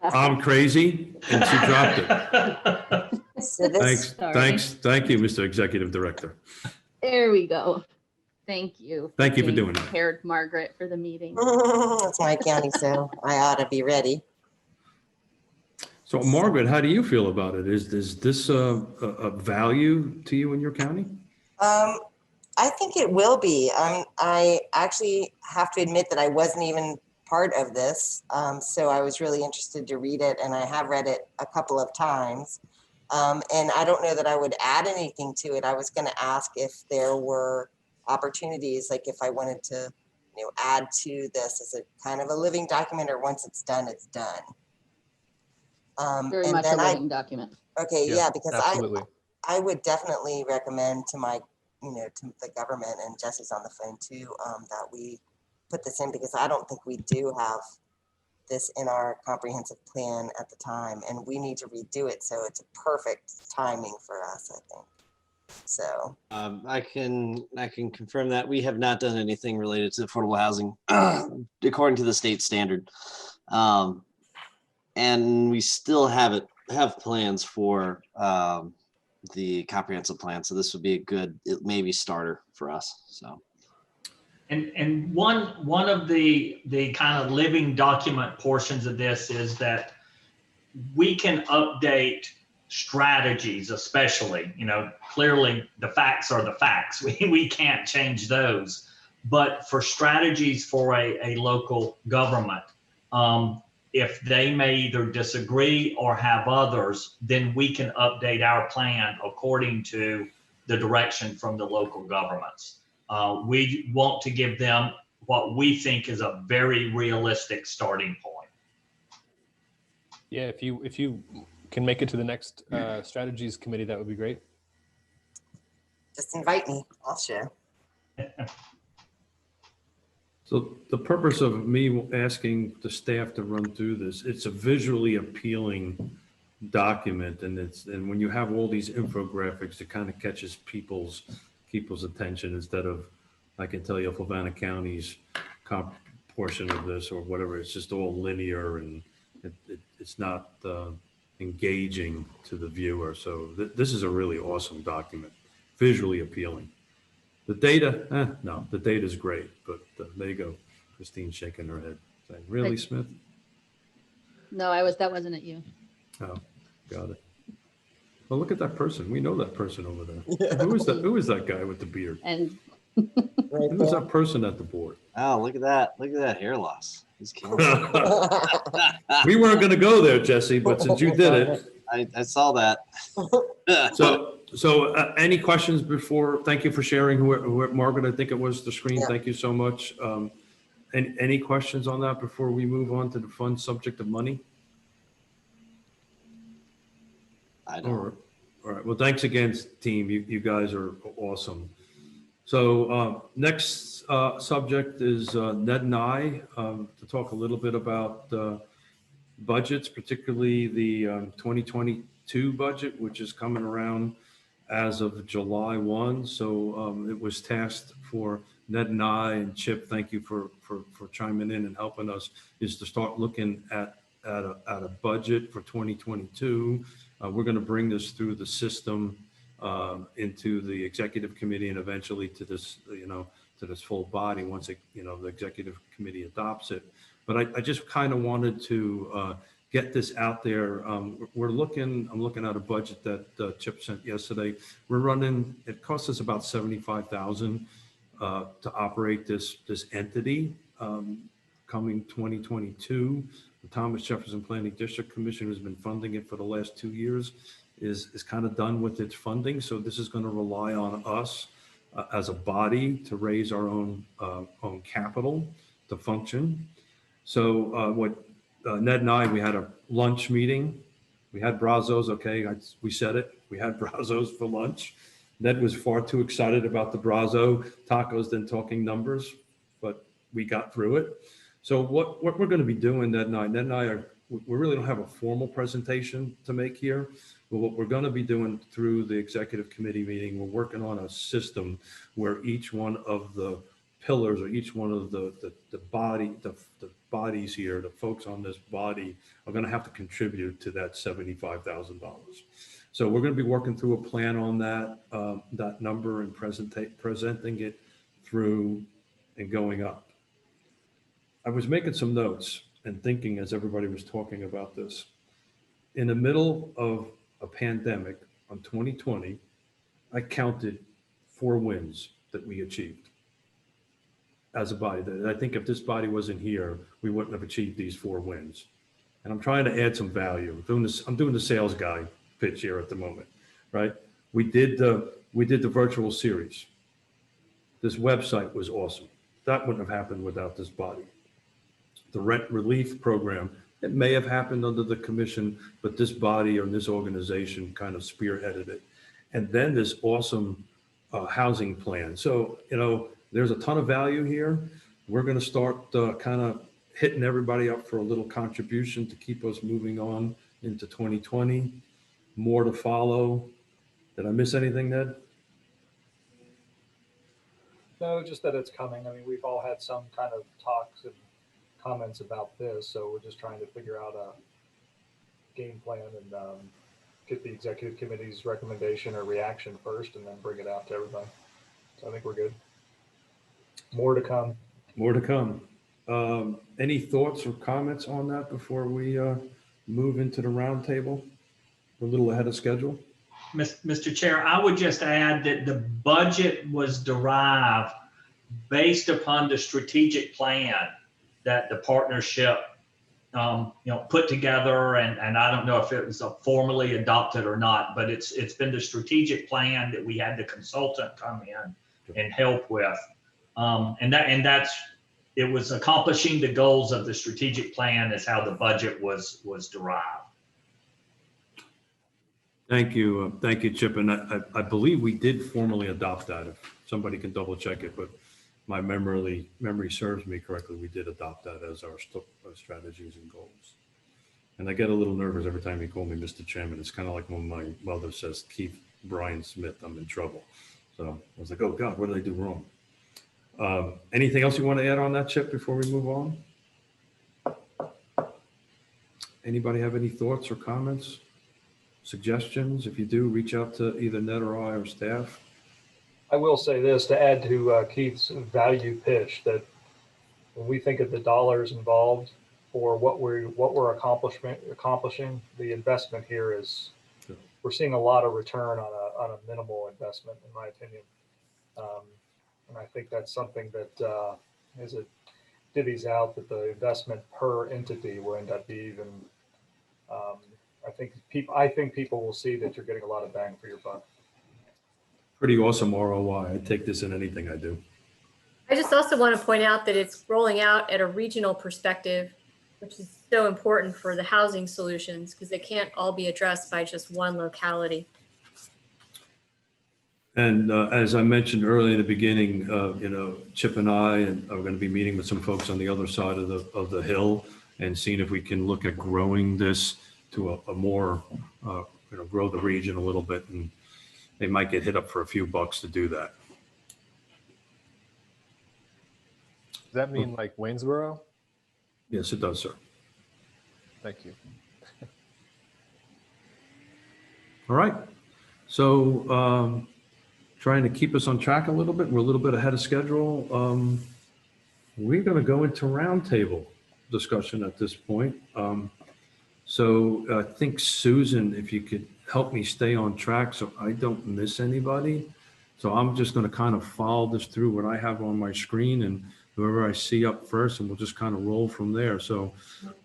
I'm crazy and she dropped it. So this, Sorry. Thank you, Mr. Executive Director. There we go. Thank you. Thank you for being doing that. Prepared, Margaret, for the meeting. it's my county, so I ought to be ready. So Margaret, how do you feel about it? Is this a value to you in your county? I think it will be. I actually have to admit that I wasn't even part of this. So I was really interested to read it, and I have read it a couple of times. And I don't know that I would add anything to it. I was going to ask if there were opportunities, like if I wanted to, add to this as a kind of a living document, or once it's done, it's done. Very and much a then living document. Okay, Yeah, yeah, because absolutely. I would definitely recommend to my, to the government, and Jesse's on the phone too, that we put this in, because I don't think we do have this in our comprehensive plan at the time, and we need to redo it. So it's a perfect timing for us, I think. So I can confirm that we have not done anything related to affordable housing according to the state standard, and we still have plans for the comprehensive plan. So this would be a good maybe starter for us. So. And one of the kind of living document portions of this is that we can update strategies, especially, clearly the facts are the facts. We can't change those. But for strategies for a local government, if they may either disagree or have others, then we can update our plan according to the direction from the local governments. We want to give them what we think is a very realistic starting point. Yeah, if you can make it to the next strategies committee, that would be great. just invite me, I'll share. So the purpose of me asking the staff to run through this, it's a visually appealing document, and when you have all these infographics, it kind of catches people's attention, instead of, I can tell you, Fluvanna County's portion of this or whatever. It's just all linear, and it's not engaging to the viewer. So this is a really awesome document, visually appealing. The data, no, the data is great, but there you go. Christine's shaking her head, saying, "Really, Smith?" No, that wasn't at you. Oh, got it. Well, look at that person. We know that person over there. Yeah. Who is that guy with the beard? And who's that person at the board? Oh, look at that! Look at that hair loss. He's killing We weren't going to go there, Jesse, but since you did it, I saw that. So any questions before? Thank you for sharing. Who Margaret, I think it was the screen. Yeah. Thank you so much. Any questions on that before we move on to the fun subject of money? I don't. All right. Well, thanks again, team. You guys are awesome. So next subject is Ned and I to talk a little bit about budgets, particularly the 2022 budget, which is coming around as of July 1. So it was tasked for Ned and I, and Chip, thank you for chiming in and helping us, is to start looking at a budget for 2022. We're going to bring this through the system into the executive committee, and eventually to this, to this full body once the executive committee adopts it. But I just kind of wanted to get this out there. I'm looking at a budget that Chip sent yesterday. We're running, it costs us about $75,000 to operate this entity coming 2022. The Thomas Jefferson Planning District Commission, has been funding it for the last 2 years, is kind of done with its funding. So this is going to rely on us as a body to raise our own capital to function. So Ned and I, we had a lunch meeting. We had Brazos, okay, we said it. We had Brazos for lunch. Ned was far too excited about the Brazo tacos than talking numbers, but we got through it. So what we're going to be doing, Ned and I we really don't have a formal presentation to make here. But what we're going to be doing through the executive committee meeting, we're working on a system where each one of the pillars or each one of the bodies here, the folks on this body are going to have to contribute to that $75,000. So we're going to be working through a plan on that, that number and presenting it through and going up. I was making some notes and thinking as everybody was talking about this. In the middle of a pandemic on 2020, I counted 4 wins that we achieved as a body. I think if this body wasn't here, we wouldn't have achieved these 4 wins. And I'm trying to add some value. I'm doing the sales guy pitch here at the moment, right? We did the virtual series. This website was awesome. That wouldn't have happened without this body. The rent relief program, it may have happened under the commission, but this body or this organization kind of spearheaded it. And then this awesome housing plan. So, you know, there's a ton of value here. We're going to start kind of hitting everybody up for a little contribution to keep us moving on into 2020. More to follow. Did I miss anything, Ned? No, just that it's coming. I mean, we've all had some kind of talks and comments about this, so we're just trying to figure out a game plan and get the executive committee's recommendation or reaction first, and then bring it out to everybody. So I think we're good. More to come. More to come. Any thoughts or comments on that before we move into the roundtable? We're a little ahead of schedule. Mr. Chair, I would just add that the budget was derived based upon the strategic plan that the partnership put together, and I don't know if it was formally adopted or not, but it's been the strategic plan that we had the consultant come in and help with, it was accomplishing the goals of the strategic plan is how the budget was derived. Thank you, Chip. And I believe we did formally adopt that. If somebody can double check it, but my memory serves me correctly, we did adopt that as our strategies and goals. And I get a little nervous every time you call me Mr. Chairman. It's kind of like when my mother says, Keith Brian Smith, I'm in trouble. So I was like, oh God, what did I do wrong? Anything else you want to add on that, Chip, before we move on? Anybody have any thoughts or comments, suggestions? If you do, reach out to either Ned or I or staff. I will say this to add to Keith's value pitch, that when we think of the dollars involved for what we're accomplishing, the investment here is, we're seeing a lot of return on a minimal investment, in my opinion. And I think that's something that as it divvies out, that the investment per entity will end up being even. I think people will see that you're getting a lot of bang for your buck. Pretty awesome ROI. I take this in anything I do. I just also want to point out that it's rolling out at a regional perspective, which is so important for the housing solutions because they can't all be addressed by just one locality. And as I mentioned earlier in the beginning, Chip and I are going to be meeting with some folks on the other side of the hill and seeing if we can look at growing this to a more, grow the region a little bit, and they might get hit up for a few bucks to do that. Does that mean like Waynesboro? Yes, it does, sir. Thank you. All right. So trying to keep us on track a little bit. We're a little bit ahead of schedule. We're going to go into roundtable discussion at this point. So I think, Susan, if you could help me stay on track so I don't miss anybody. So I'm just going to kind of follow this through what I have on my screen and whoever I see up first, and we'll just kind of roll from there. So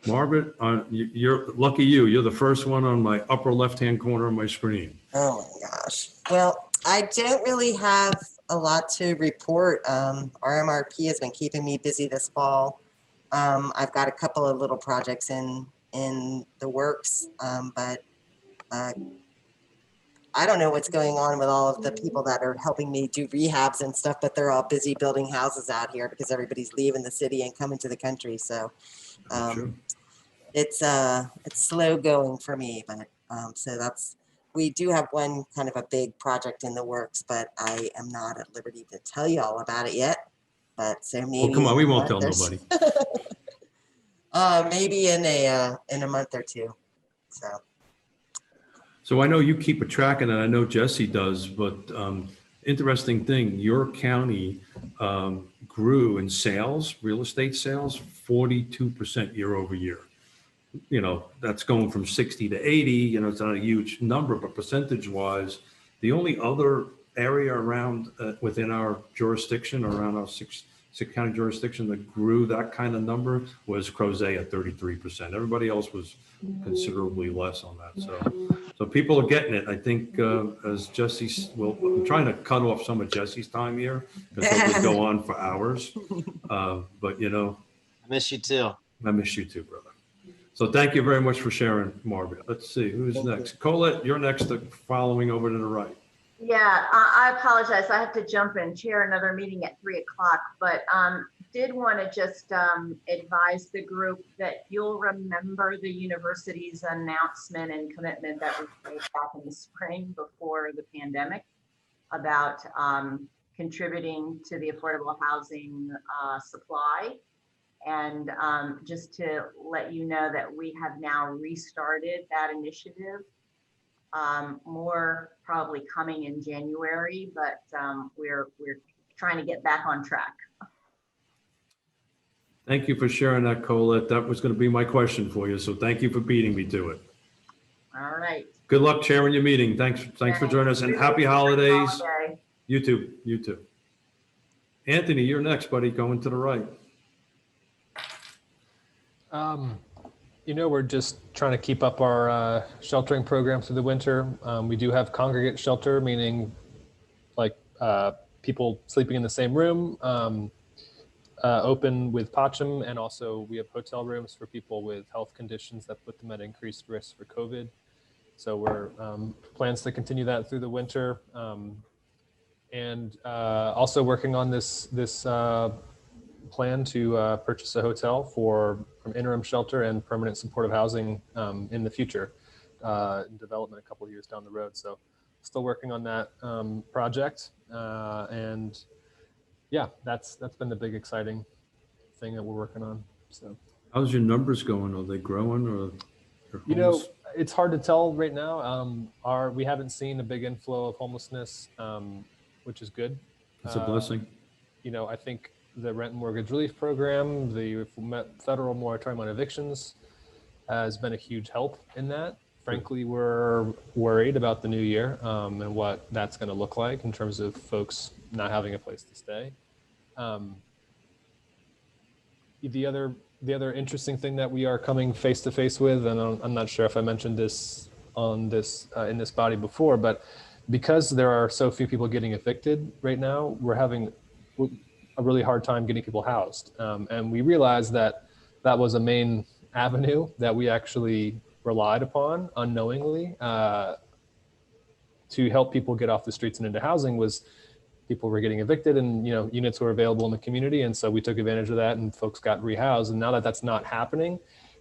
Margaret, you're lucky you're the first one on my upper left-hand corner of my screen. Oh my gosh. Well, I don't really have a lot to report. RMRP has been keeping me busy this fall. I've got a couple of little projects in the works, but I don't know what's going on with all of the people that are helping me do rehabs and stuff, but they're all busy building houses out here because everybody's leaving the city and coming to the country. So Sure. it's slow going for me, but so we do have one kind of a big project in the works, but I am not at liberty to tell you all about it yet. But so maybe. Oh, come on, we won't tell in a month nobody. maybe in a month or two. So I know you keep a track of that. I know Jesse does, but interesting thing, your county grew in sales, real estate sales, 42% year over year. You know, that's going from 60 to 80, you know, it's not a huge number, but percentage wise, the only other area around within our jurisdiction, around our six county jurisdiction that grew that kind of number was Crozet at 33%. Everybody else was considerably less on that. So people are getting it. I think as Jesse's, well, I'm trying to cut off some of Jesse's time here because he'll just go on for hours. But you know, I miss you too. I miss you too, brother. So thank you very much for sharing, Margaret. Let's see, who's next? Colette, you're next, following over to the right. Yeah, I apologize. I have to jump and chair another meeting at 3 o'clock, but did want to just advise the group that you'll remember the university's announcement and commitment that was made back in the spring before the pandemic about contributing to the affordable housing supply. And just to let you know that we have now restarted that initiative. More probably coming in January, but we're trying to get back on track. Thank you for sharing that, Colette. That was going to be my question for you. So thank you for beating me to it. All right. Good luck chairing your meeting. Thanks for joining us, and happy holidays. You too. You too. Anthony, you're next, buddy. Going to the right. You know, we're just trying to keep up our sheltering program through the winter. We do have congregate shelter, meaning like people sleeping in the same room, open with Pacham, and also we have hotel rooms for people with health conditions that put them at increased risk for COVID. So we're plans to continue that through the winter, and also working on this plan to purchase a hotel from interim shelter and permanent supportive housing in the future, in development a couple of years down the road. So still working on that project. And yeah, that's been the big exciting thing that we're working on. So how's your numbers going? Are they growing or? You know, it's hard to tell right now. We haven't seen a big inflow of homelessness, which is good. It's a blessing. You know, I think the rent and mortgage relief program, the federal moratorium on evictions has been a huge help in that. Frankly, we're worried about the new year and what that's going to look like in terms of folks not having a place to stay. The other interesting thing that we are coming face to face with, and I'm not sure if I mentioned this in this body before, but because there are so few people getting evicted right now, we're having a really hard time getting people housed. And we realized that was a main avenue that we actually relied upon unknowingly to help people get off the streets and into housing. Was people were getting evicted, and units were available in the community, and so we took advantage of that, and folks got rehoused. And now that that's not happening,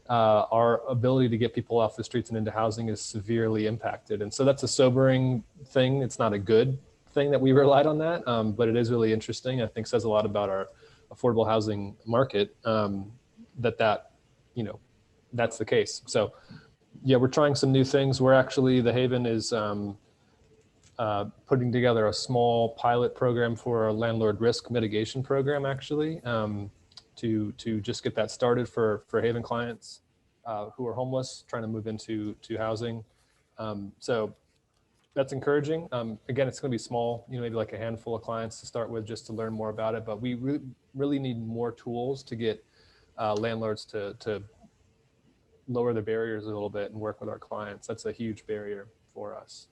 our ability to get people off the streets and into housing is severely impacted. And so that's a sobering thing. It's not a good thing that we relied on that, but it is really interesting. I think says a lot about our affordable housing market, that's the case. So yeah, we're trying some new things. We're actually, the Haven is putting together a small pilot program for a landlord risk mitigation program, actually, to just get that started for Haven clients who are homeless, trying to move into housing. So that's encouraging. Again, it's going to be small, maybe like a handful of clients to start with, just to learn more about it. But we really need more tools to get landlords to lower the barriers a little bit and work with our clients. That's a huge barrier for us.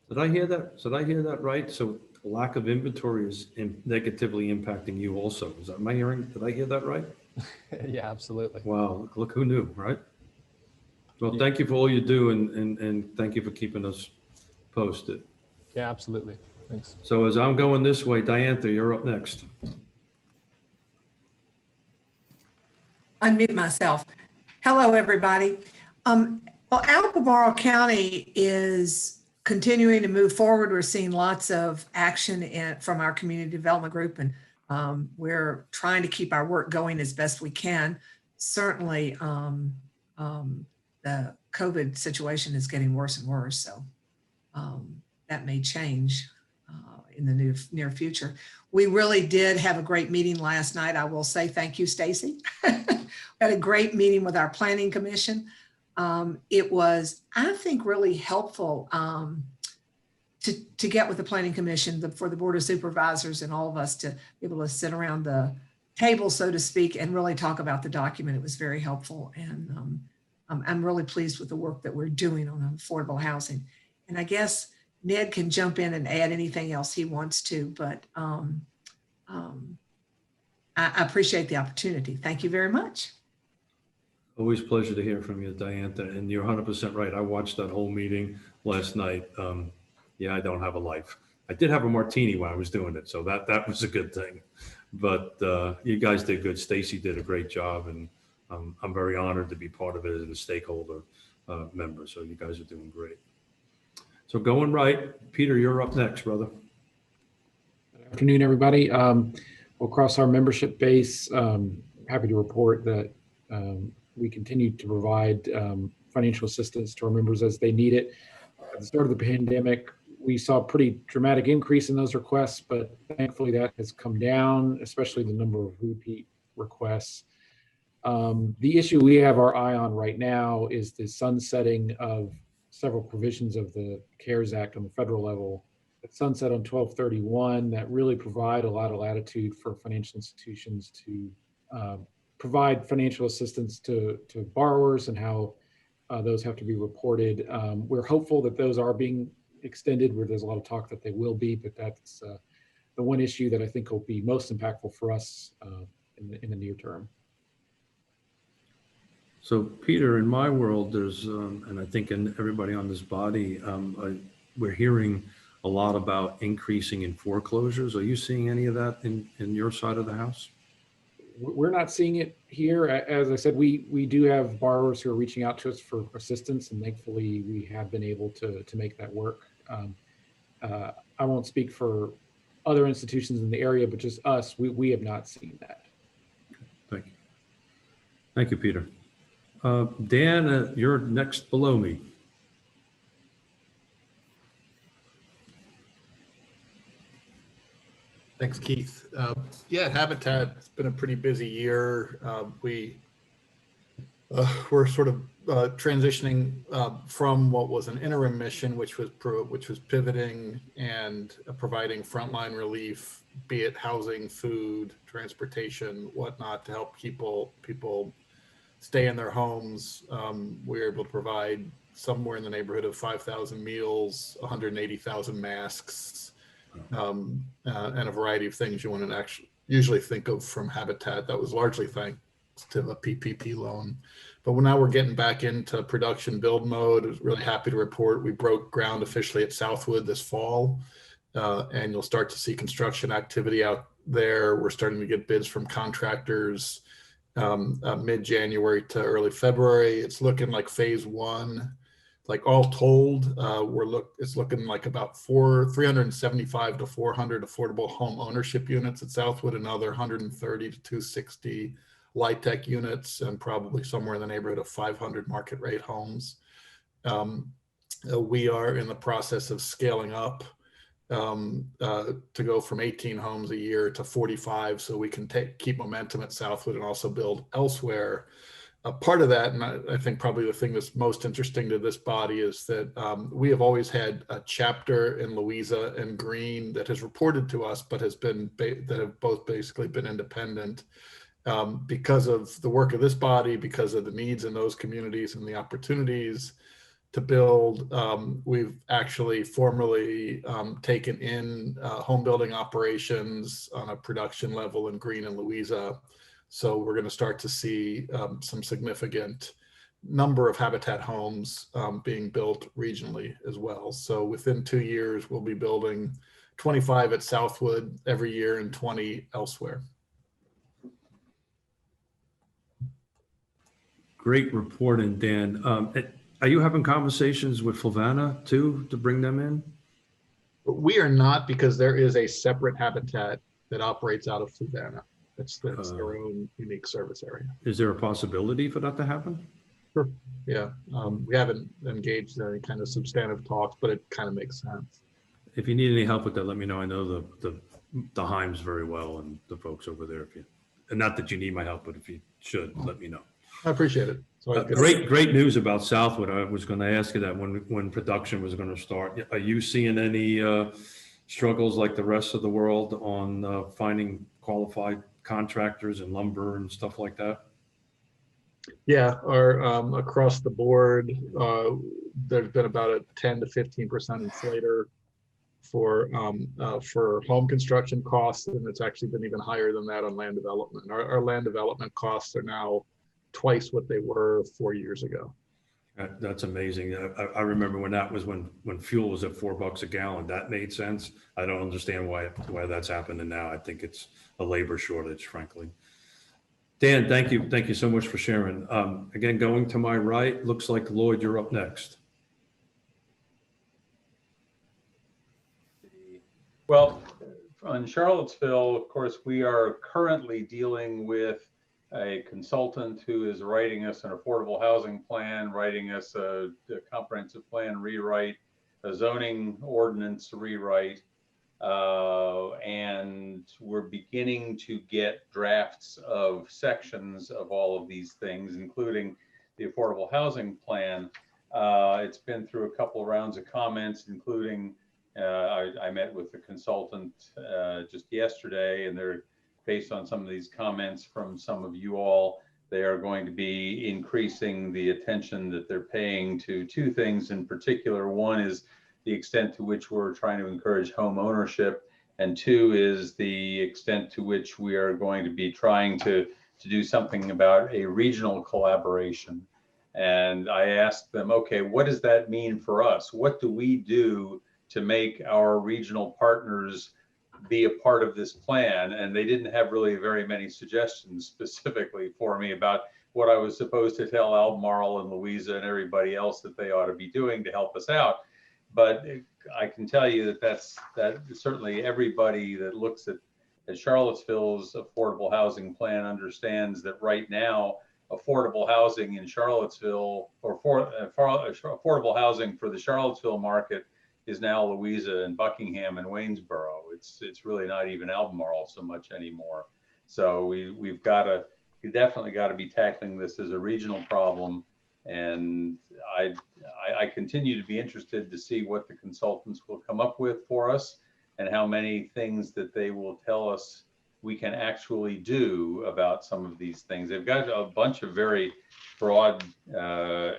Did I hear that right? So lack of inventory is negatively impacting you also. Is that my hearing? Did I hear that right? Yeah, absolutely. Wow. Look who knew, right? Well, thank you for all you do, and thank you for keeping us posted. Yeah, absolutely. Thanks. So as I'm going this way, Diantha, you're up next. Unmute myself. Hello, everybody. Well, Albemarle County is continuing to move forward. We're seeing lots of action from our community development group, and we're trying to keep our work going as best we can. Certainly, the COVID situation is getting worse and worse, so that may change in the near future. We really did have a great meeting last night. I will say thank you, Stacy. We had a great meeting with our planning commission. It was, I think, really helpful to get with the planning commission, for the board of supervisors and all of us to be able to sit around the table, so to speak, and really talk about the document. It was very helpful. And I'm really pleased with the work that we're doing on affordable housing. And I guess Ned can jump in and add anything else he wants to, but I appreciate the opportunity. Thank you very much. Always a pleasure to hear from you, Diantha. And you're 100% right. I watched that whole meeting last night. Yeah, I don't have a life. I did have a martini while I was doing it, so that was a good thing. But you guys did good. Stacy did a great job, and I'm very honored to be part of it as a stakeholder member. So you guys are doing great. So going right, Peter, you're up next, brother. Good afternoon, everybody. Across our membership base, happy to report that we continue to provide financial assistance to our members as they need it. At the start of the pandemic, we saw a pretty dramatic increase in those requests, but thankfully that has come down, especially the number of repeat requests. The issue we have our eye on right now is the sunsetting of several provisions of the CARES Act on the federal level. That sunset on 12/31 that really provide a lot of latitude for financial institutions to provide financial assistance to borrowers and how those have to be reported. We're hopeful that those are being extended, where there's a lot of talk that they will be, but that's the one issue that I think will be most impactful for us in the near term. So Peter, in my world, there's, and I think in everybody on this body, we're hearing a lot about increasing in foreclosures. Are you seeing any of that in your side of the house? We're not seeing it here. As I said, we do have borrowers who are reaching out to us for assistance, and thankfully we have been able to make that work. I won't speak for other institutions in the area, but just us, we have not seen that. Thank you. Thank you, Peter. Dan, you're next below me. Thanks, Keith. Yeah, Habitat, it's been a pretty busy year. We're sort of transitioning from what was an interim mission, which was pivoting and providing frontline relief, be it housing, food, transportation, whatnot, to help people stay in their homes. We were able to provide somewhere in the neighborhood of 5,000 meals, 180,000 masks, and a variety of things you wouldn't actually usually think of from Habitat. That was largely thanks to the PPP loan. But now we're getting back into production build mode. I was really happy to report we broke ground officially at Southwood this fall, and you'll start to see construction activity out there. We're starting to get bids from contractors mid-January to early February. It's looking like phase one, like all told, it's looking like about 375 to 400 affordable home ownership units at Southwood, another 130 to 260 LIHTC units, and probably somewhere in the neighborhood of 500 market rate homes. We are in the process of scaling up to go from 18 homes a year to 45, so we can keep momentum at Southwood and also build elsewhere. Part of that, and I think probably the thing that's most interesting to this body, is that we have always had a chapter in Louisa and Greene that has reported to us, but that have both basically been independent. Because of the work of this body, because of the needs in those communities and the opportunities to build, we've actually formally taken in home building operations on a production level in Greene and Louisa. So we're going to start to see some significant number of Habitat homes being built regionally as well. So within 2 years, we'll be building 25 at Southwood every year and 20 elsewhere. Great reporting, Dan. Are you having conversations with Flavanna too, to bring them in? But we are not, because there is a separate habitat that operates out of Fluvanna. That's their own unique service area. Is there a possibility for that to happen? Sure. Yeah, we haven't engaged in any kind of substantive talks, but it kind of makes sense. If you need any help with that, let me know. I know the Heims very well and the folks over there. And not that you need my help, but if you should, let me know. I appreciate it. So great news about Southwood. I was going to ask you that when production was going to start. Are you seeing any struggles like the rest of the world on finding qualified contractors and lumber and stuff like that? Yeah, our across the board, there's been about a 10 to 15% inflator for home construction costs, and it's actually been even higher than that on land development. Our land development costs are now twice what they were 4 years ago. That's amazing. I remember when fuel was at $4 a gallon. That made sense. I don't understand why that's happening now. I think it's a labor shortage, frankly. Dan, thank you so much for sharing. Again, going to my right, looks like Lloyd, you're up next. Well, on Charlottesville, of course, we are currently dealing with a consultant who is writing us an affordable housing plan, writing us a comprehensive plan rewrite, a zoning ordinance rewrite, and we're beginning to get drafts of sections of all of these things, including the affordable housing plan. It's been through a couple of rounds of comments, including I met with the consultant just yesterday, and they're based on some of these comments from some of you all, they are going to be increasing the attention that they're paying to two things in particular. One is the extent to which we're trying to encourage home ownership, and two is the extent to which we are going to be trying to do something about a regional collaboration. And I asked them, okay, what does that mean for us? What do we do to make our regional partners be a part of this plan? And they didn't have really very many suggestions specifically for me about what I was supposed to tell Albemarle and Louisa and everybody else that they ought to be doing to help us out. But I can tell you that certainly everybody that looks at Charlottesville's affordable housing plan understands that right now, affordable housing in Charlottesville, or affordable housing for the Charlottesville market, is now Louisa and Buckingham and Waynesboro. It's really not even Albemarle so much anymore. So we definitely got to be tackling this as a regional problem. And I continue to be interested to see what the consultants will come up with for us and how many things that they will tell us we can actually do about some of these things. They've got a bunch of very broad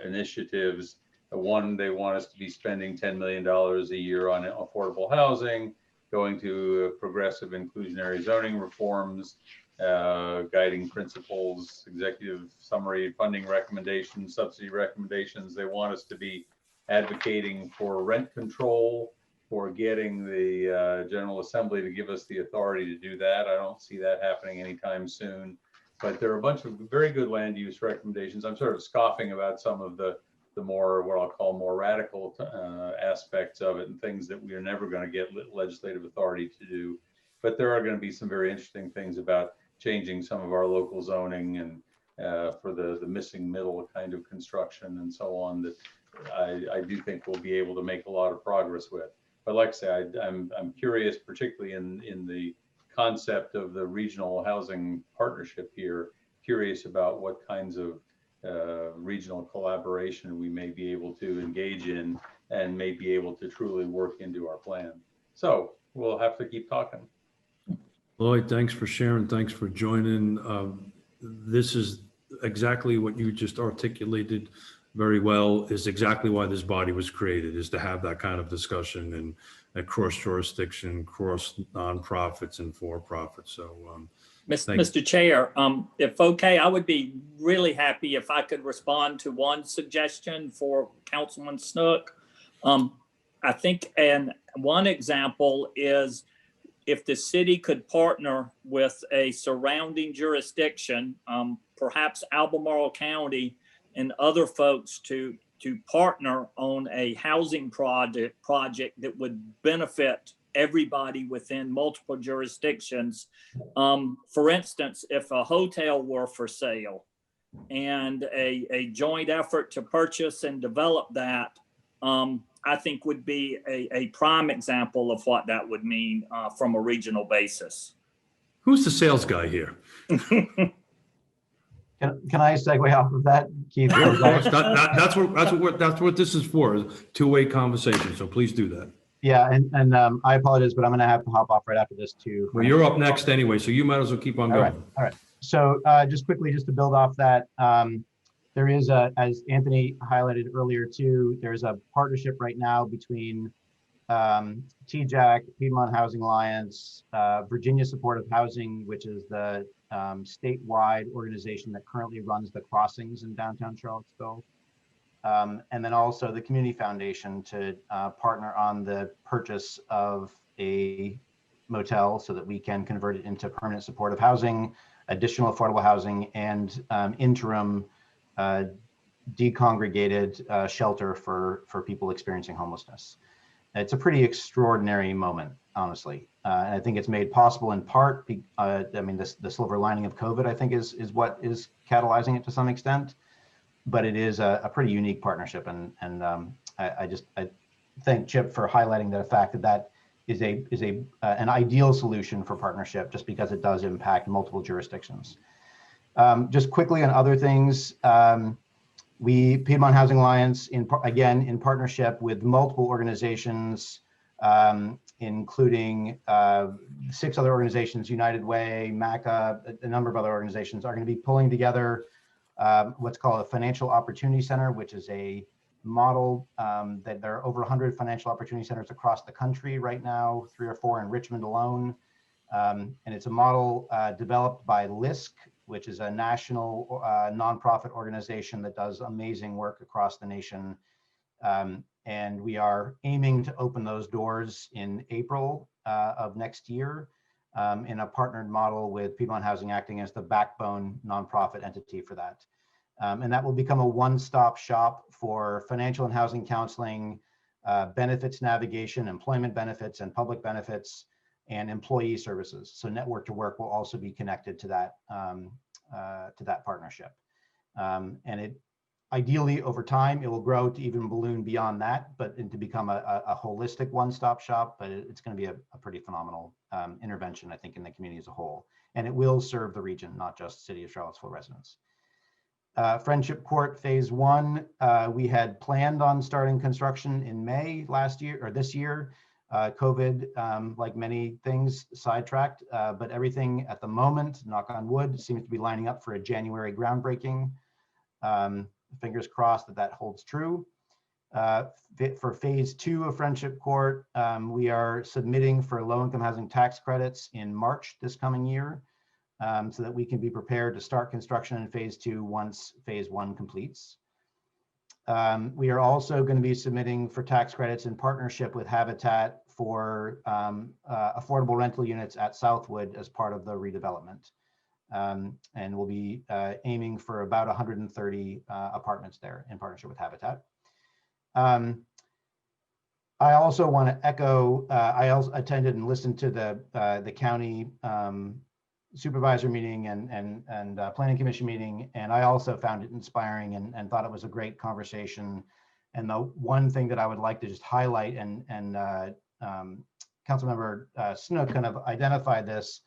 initiatives. One, they want us to be spending $10 million a year on affordable housing, going to progressive inclusionary zoning reforms, guiding principles, executive summary, funding recommendations, subsidy recommendations. They want us to be advocating for rent control, for getting the General Assembly to give us the authority to do that. I don't see that happening anytime soon, but there are a bunch of very good land use recommendations. I'm sort of scoffing about some of the more, what I'll call more radical aspects of it, and things that we are never going to get legislative authority to do. But there are going to be some very interesting things about changing some of our local zoning and for the missing middle kind of construction and so on, that I do think we'll be able to make a lot of progress with. But like I say, I'm curious, particularly in the concept of the regional housing partnership here, curious about what kinds of regional collaboration we may be able to engage in and may be able to truly work into our plan. So we'll have to keep talking. Lloyd, thanks for sharing. Thanks for joining. This is exactly what you just articulated very well, is exactly why this body was created, is to have that kind of discussion and across jurisdiction, cross nonprofits and for-profits. So Mr. Chair, if okay, I would be really happy if I could respond to one suggestion for Councilman Snook. I think, and one example is if the city could partner with a surrounding jurisdiction, perhaps Albemarle County, and other folks to partner on a housing project that would benefit everybody within multiple jurisdictions. For instance, if a hotel were for sale and a joint effort to purchase and develop that, I think would be a prime example of what that would mean from a regional basis. Who's the sales guy here? Can I segue off of that, Keith? Yeah, of course. That's what this is for, two-way conversation. So please do that. Yeah, and I apologize, but I'm going to have to hop off right after this too. Well, you're up next anyway, so you might as well keep on going. All right. So just quickly, just to build off that, there is as Anthony highlighted earlier too, there's a partnership right now between TJAC, Piedmont Housing Alliance, Virginia Supportive Housing, which is the statewide organization that currently runs the crossings in downtown Charlottesville. And then also the Community Foundation to partner on the purchase of a motel so that we can convert it into permanent supportive housing, additional affordable housing, and interim decongregated shelter for people experiencing homelessness. It's a pretty extraordinary moment, honestly. And I think it's made possible in part, I mean, the silver lining of COVID, I think is what is catalyzing it to some extent, but it is a pretty unique partnership. And I thank Chip for highlighting the fact that is an ideal solution for partnership, just because it does impact multiple jurisdictions. Just quickly on other things, Piedmont Housing Alliance, again, in partnership with multiple organizations, including 6 other organizations, United Way, MACA, a number of other organizations, are going to be pulling together what's called a financial opportunity center, which is a model that there are over 100 financial opportunity centers across the country right now, 3 or 4 in Richmond alone. And it's a model developed by LISC, which is a national nonprofit organization that does amazing work across the nation. And we are aiming to open those doors in April of next year in a partnered model with Piedmont Housing acting as the backbone nonprofit entity for that. And that will become a one-stop shop for financial and housing counseling, benefits navigation, employment benefits and public benefits, and employee services. So Network to Work will also be connected to that partnership. And it ideally over time, it will grow to even balloon beyond that, but to become a holistic one-stop shop. But it's going to be a pretty phenomenal intervention, I think, in the community as a whole. And it will serve the region, not just City of Charlottesville residents. Friendship Court Phase 1, we had planned on starting construction in May this year. COVID, like many things, sidetracked, but everything at the moment, knock on wood, seems to be lining up for a January groundbreaking. Fingers crossed that holds true. For Phase 2 of Friendship Court, we are submitting for low-income housing tax credits in March this coming year, so that we can be prepared to start construction in Phase 2 once Phase 1 completes. We are also going to be submitting for tax credits in partnership with Habitat for affordable rental units at Southwood as part of the redevelopment. And we'll be aiming for about 130 apartments there in partnership with Habitat. I also want to echo, I also attended and listened to the county supervisor meeting and planning commission meeting, and I also found it inspiring and thought it was a great conversation. And the one thing that I would like to just highlight, and Councilmember Snook kind of identified this,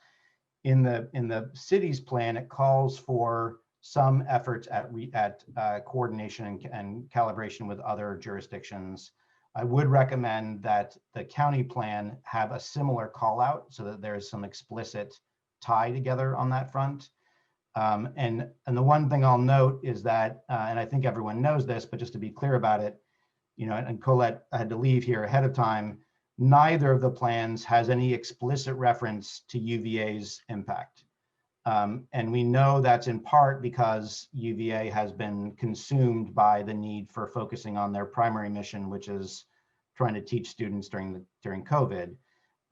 in the city's plan, it calls for some efforts at coordination and calibration with other jurisdictions. I would recommend that the county plan have a similar call out so that there's some explicit tie together on that front. And the one thing I'll note is that, and I think everyone knows this, but just to be clear about it, and Colette had to leave here ahead of time, neither of the plans has any explicit reference to UVA's impact. And we know that's in part because UVA has been consumed by the need for focusing on their primary mission, which is trying to teach students during COVID.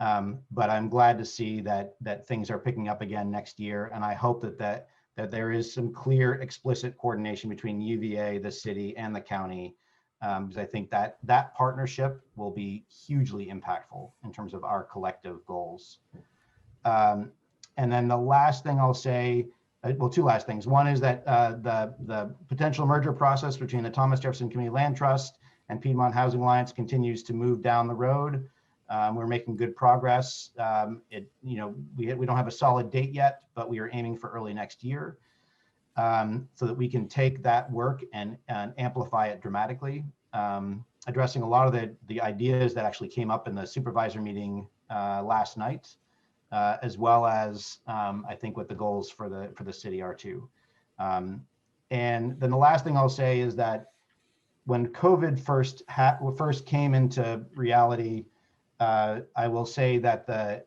But I'm glad to see that things are picking up again next year. And I hope that that there is some clear, explicit coordination between UVA, the city, and the county. Because I think that that partnership will be hugely impactful in terms of our collective goals. And then the last thing I'll say, well, two last things. One is that the potential merger process between the Thomas Jefferson Community Land Trust and Piedmont Housing Alliance continues to move down the road. We're making good progress. We don't have a solid date yet, but we are aiming for early next year, so that we can take that work and amplify it dramatically, addressing a lot of the ideas that actually came up in the supervisor meeting last night, as well as I think what the goals for the city are too. And then the last thing I'll say is that when COVID first came into reality, I will say that the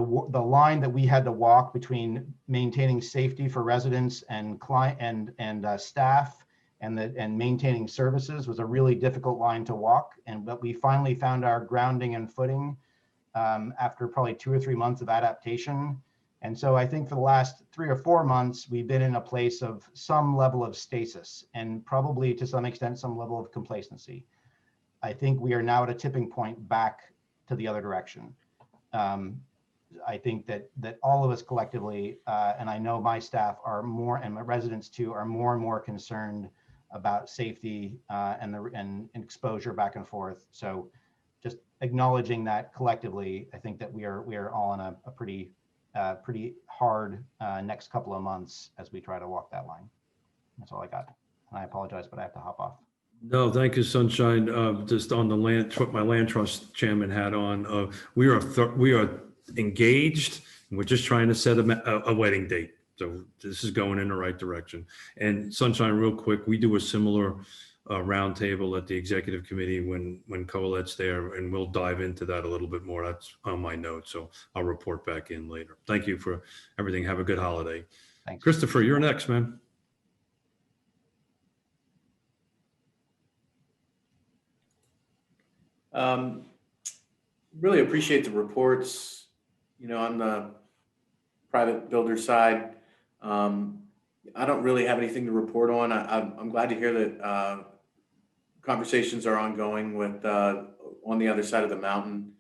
line that we had to walk between maintaining safety for residents and client and staff and maintaining services was a really difficult line to walk. But we finally found our grounding and footing after probably 2 or 3 months of adaptation. And so I think for the last 3 or 4 months, we've been in a place of some level of stasis and probably to some extent, some level of complacency. I think we are now at a tipping point back to the other direction. I think that all of us collectively, and I know my staff are more, and my residents too, are more and more concerned about safety and exposure back and forth. So just acknowledging that collectively, I think that we are all in a pretty hard next couple of months as we try to walk that line. That's all I got. And I apologize, but I have to hop off. No, thank you, Sunshine. Just on the my land trust chairman hat on, we are engaged. And we're just trying to set a wedding date. So this is going in the right direction. And Sunshine, real quick, we do a similar roundtable at the executive committee when Colette's there, and we'll dive into that a little bit more. That's on my notes, so I'll report back in later. Thank you for everything. Have a good holiday. Thanks. Christopher, you're next, man. Really appreciate the reports, on the private builder side. I don't really have anything to report on. I'm glad to hear that conversations are ongoing with on the other side of the mountain.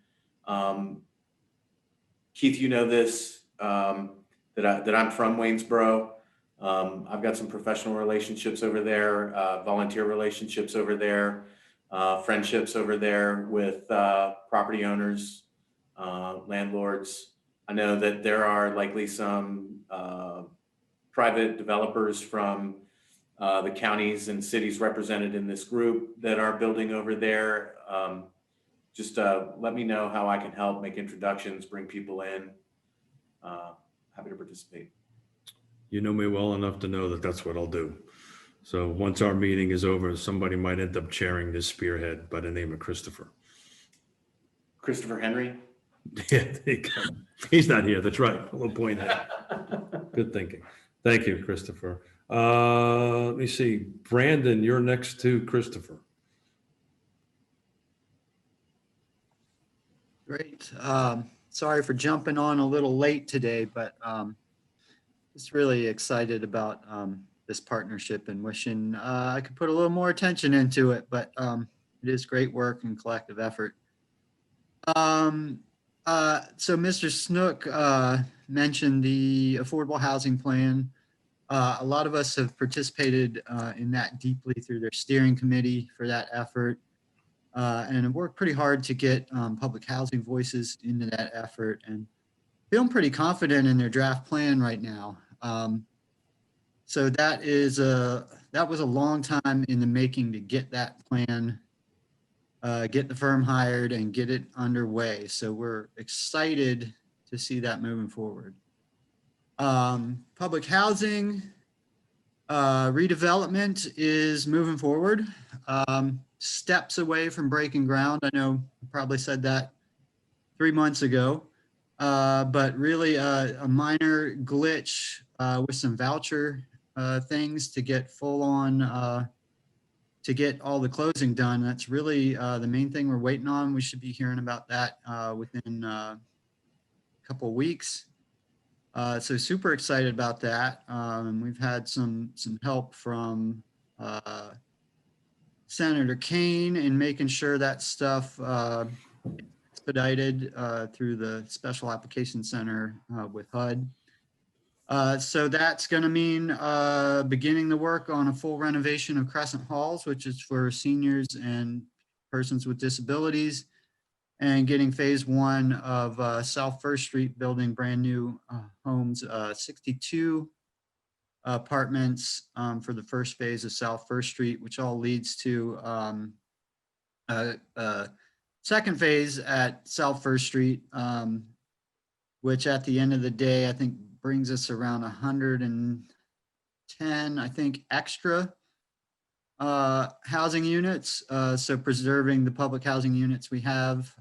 Keith, you know this, that I'm from Waynesboro. I've got some professional relationships over there, volunteer relationships over there. Friendships over there with property owners, landlords. I know that there are likely some private developers from the counties and cities represented in this group that are building over there. Just let me know how I can help, make introductions, bring people in. Happy to participate. You know me well enough to know that that's what I'll do. So once our meeting is over, somebody might end up chairing this spearhead by the name of Christopher. Christopher Henry? Yeah, there you go. He's not here. That's right. We'll point him. Good thinking. Thank you, Christopher. Let me see. Brandon, you're next to Christopher. Great. Sorry for jumping on a little late today, but just really excited about this partnership and wishing I could put a little more attention into it, but it is great work and collective effort. So Mr. Snook mentioned the affordable housing plan. A lot of us have participated in that deeply through their steering committee for that effort, and have worked pretty hard to get public housing voices into that effort, and feeling pretty confident in their draft plan right now. So that was a long time in the making to get that plan, get the firm hired and get it underway. So we're excited to see that moving forward. Public housing redevelopment is moving forward. Steps away from breaking ground. I know I probably said that 3 months ago, but really a minor glitch with some voucher things to get full on, to get all the closing done. That's really the main thing we're waiting on. We should be hearing about that within a couple of weeks. So super excited about that. We've had some help from Senator Kane in making sure that stuff expedited through the Special Application Center with HUD. So that's going to mean beginning the work on a full renovation of Crescent Halls, which is for seniors and persons with disabilities, and getting phase 1 of South First Street, building brand new homes, 62 apartments for the first phase of South First Street, which all leads to second phase at South First Street, which at the end of the day, I think brings us around 110, I think, extra housing units. So preserving the public housing units we have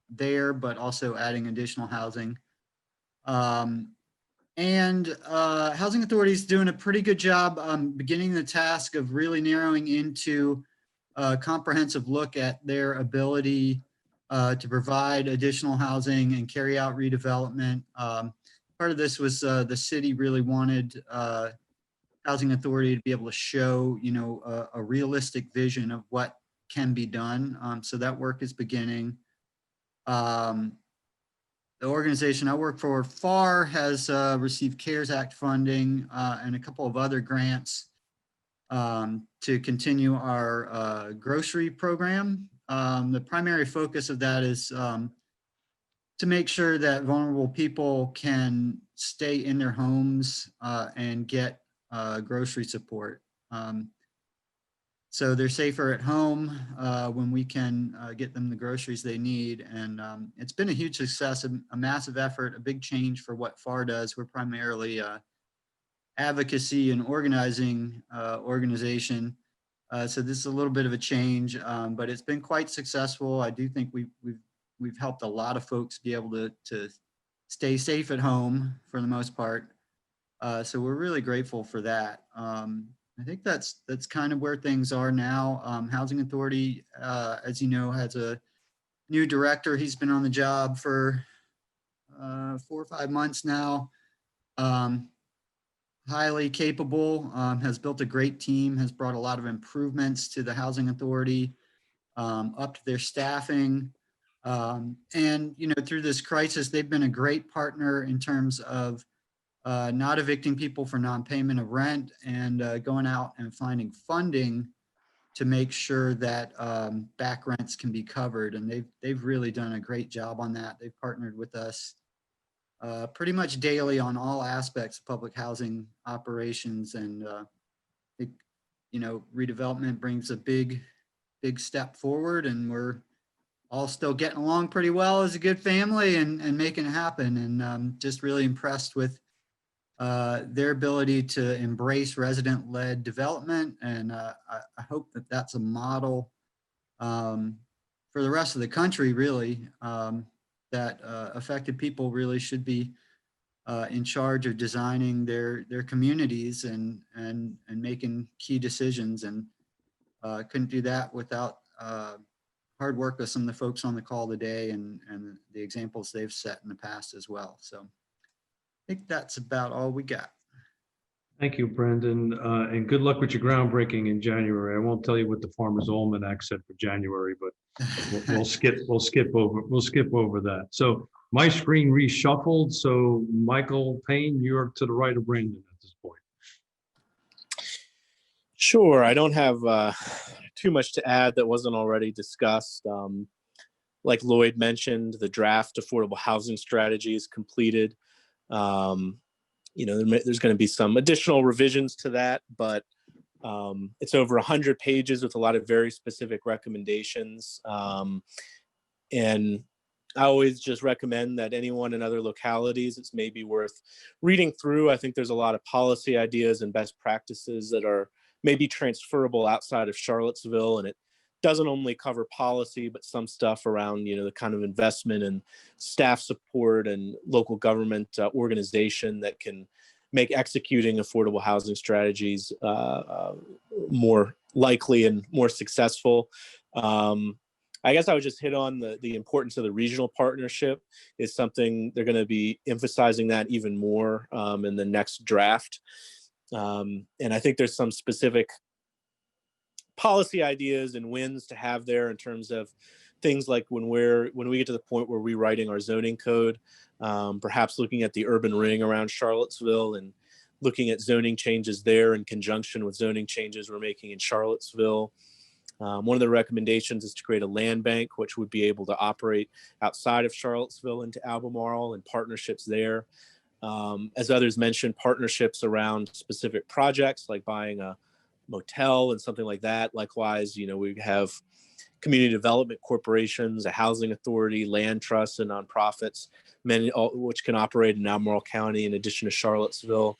there, but also adding additional housing. And Housing Authority is doing a pretty good job beginning the task of really narrowing into a comprehensive look at their ability to provide additional housing and carry out redevelopment. Part of this was the city really wanted Housing Authority to be able to show, you know, a realistic vision of what can be done. So that work is beginning. The organization I work for, FAR, has received CARES Act funding and a couple of other grants to continue our grocery program. The primary focus of that is to make sure that vulnerable people can stay in their homes and get grocery support. So they're safer at home when we can get them the groceries they need. And it's been a huge success, a massive effort, a big change for what FAR does. We're primarily advocacy and organizing organization. So this is a little bit of a change, but it's been quite successful. I do think we've helped a lot of folks be able to stay safe at home for the most part. So we're really grateful for that. I think that's kind of where things are now. Housing Authority, as you know, has a new director. He's been on the job for 4 or 5 months now. Highly capable, has built a great team, has brought a lot of improvements to the Housing Authority, up to their staffing. And, you know, through this crisis, they've been a great partner in terms of not evicting people for non-payment of rent and going out and finding funding to make sure that back rents can be covered. And they've really done a great job on that. They've partnered with us pretty much daily on all aspects of public housing operations. And you know, redevelopment brings a big step forward, and we're all still getting along pretty well as a good family and making it happen. And just really impressed with their ability to embrace resident-led development. And I hope that that's a model for the rest of the country, really, that affected people really should be in charge of designing their communities and making key decisions. And couldn't do that without hard work of some of the folks on the call today and the examples they've set in the past as well. So I think that's about all we got. Thank you, Brandon, and good luck with your groundbreaking in January. I won't tell you what the Farmer's Almanac said for January, but we'll skip over that. So my screen reshuffled. So Michael Payne, you're to the right of Brandon at this point. Sure, I don't have too much to add that wasn't already discussed. Like Lloyd mentioned, the draft affordable housing strategy is completed. You know, there's going to be some additional revisions to that, but it's over 100 pages with a lot of very specific recommendations. And I always just recommend that anyone in other localities, it's maybe worth reading through. I think there's a lot of policy ideas and best practices that are maybe transferable outside of Charlottesville, and it doesn't only cover policy, but some stuff around, you know, the kind of investment and staff support and local government organization that can make executing affordable housing strategies more likely and more successful. I guess I would just hit on the importance of the regional partnership is something they're going to be emphasizing that even more in the next draft. And I think there's some specific policy ideas and wins to have there in terms of things like when we get to the point where we're writing our zoning code, perhaps looking at the urban ring around Charlottesville and looking at zoning changes there in conjunction with zoning changes we're making in Charlottesville. One of the recommendations is to create a land bank, which would be able to operate outside of Charlottesville into Albemarle and partnerships there. As others mentioned, partnerships around specific projects like buying a motel and something like that. Likewise, we have community development corporations, a housing authority, land trusts, and nonprofits, many which can operate in Albemarle County in addition to Charlottesville.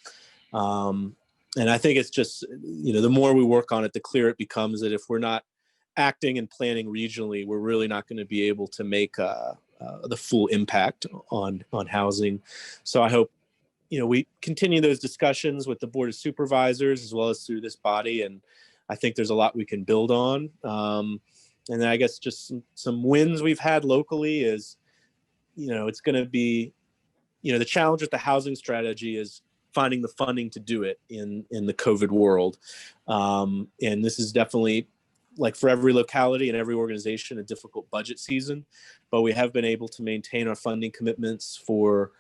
And I think it's just, the more we work on it, the clearer it becomes that if we're not acting and planning regionally, we're really not going to be able to make the full impact on housing. So I hope, we continue those discussions with the Board of Supervisors as well as through this body. And I think there's a lot we can build on. And then I guess just some wins we've had locally is, it's going to be, the challenge with the housing strategy is finding the funding to do it in the COVID world. And this is definitely, like for every locality and every organization, a difficult budget season, but we have been able to maintain our funding commitments for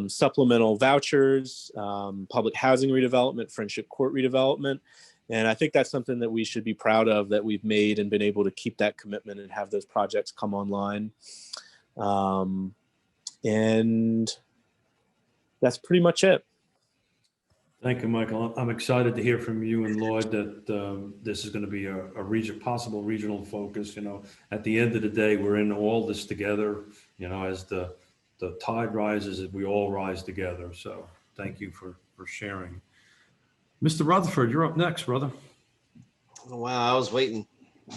supplemental vouchers, public housing redevelopment, Friendship Court redevelopment. And I think that's something that we should be proud of, that we've made and been able to keep that commitment and have those projects come online. And that's pretty much it. Thank you, Michael. I'm excited to hear from you and Lloyd that this is going to be a possible regional focus. At the end of the day, we're in all this together. As the tide rises, we all rise together. So thank you for sharing. Mr. Rutherford, you're up next, brother. Oh, wow, I was waiting.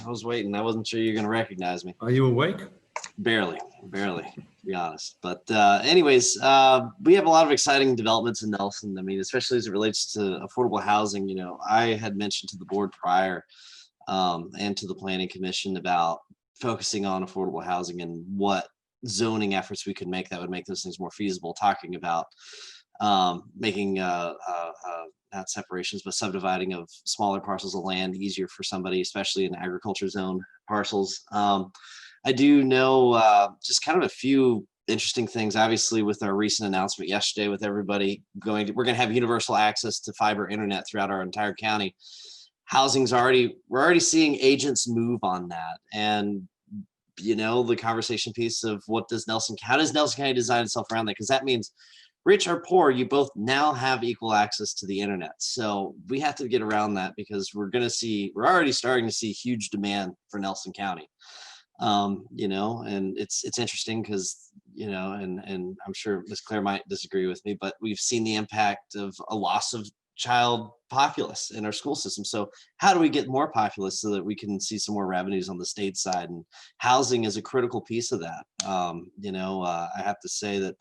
I wasn't sure you're going to recognize me. Are you awake? Barely, to be honest. But anyways, we have a lot of exciting developments in Nelson. I mean, especially as it relates to affordable housing. I had mentioned to the board prior and to the Planning Commission about focusing on affordable housing and what zoning efforts we could make that would make those things more feasible, talking about making not separations, but subdividing of smaller parcels of land easier for somebody, especially in agriculture zone parcels. I do know just kind of a few interesting things, obviously, with our recent announcement yesterday with everybody we're going to have universal access to fiber internet throughout our entire county. We're already seeing agents move on that. And, the conversation piece of how does Nelson County design itself around that? Because that means rich or poor, you both now have equal access to the internet. So we have to get around that because we're already starting to see huge demand for Nelson County. And it's interesting because, and I'm sure Ms. Claire might disagree with me, but we've seen the impact of a loss of child populace in our school system. So how do we get more populace so that we can see some more revenues on the state side? And housing is a critical piece of that. I have to say that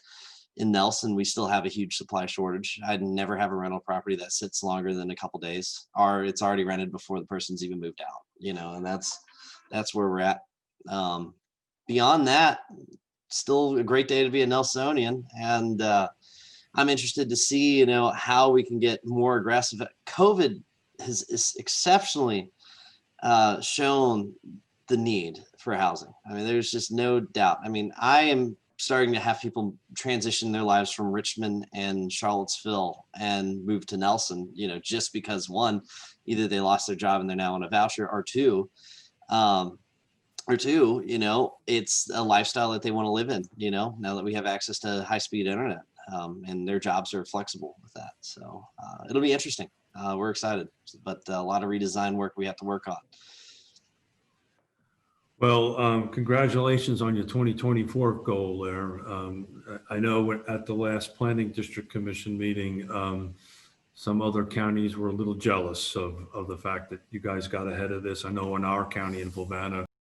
in Nelson, we still have a huge supply shortage. I'd never have a rental property that sits longer than a couple days, or it's already rented before the person's even moved out, and that's where we're at. Beyond that, still a great day to be a Nelsonian. And I'm interested to see, how we can get more aggressive. COVID has exceptionally shown the need for housing. I mean, there's just no doubt. I mean, I am starting to have people transition their lives from Richmond and Charlottesville and move to Nelson, just because one, either they lost their job and they're now on a voucher, or two, it's a lifestyle that they want to live in, now that we have access to high-speed internet, and their jobs are flexible with that. So it'll be interesting. We're excited, but a lot of redesign work we have to work on. Well, congratulations on your 2024 goal there. I know at the last Planning District Commission meeting, some other counties were a little jealous of the fact that you guys got ahead of this. I know in our county in Fluvanna,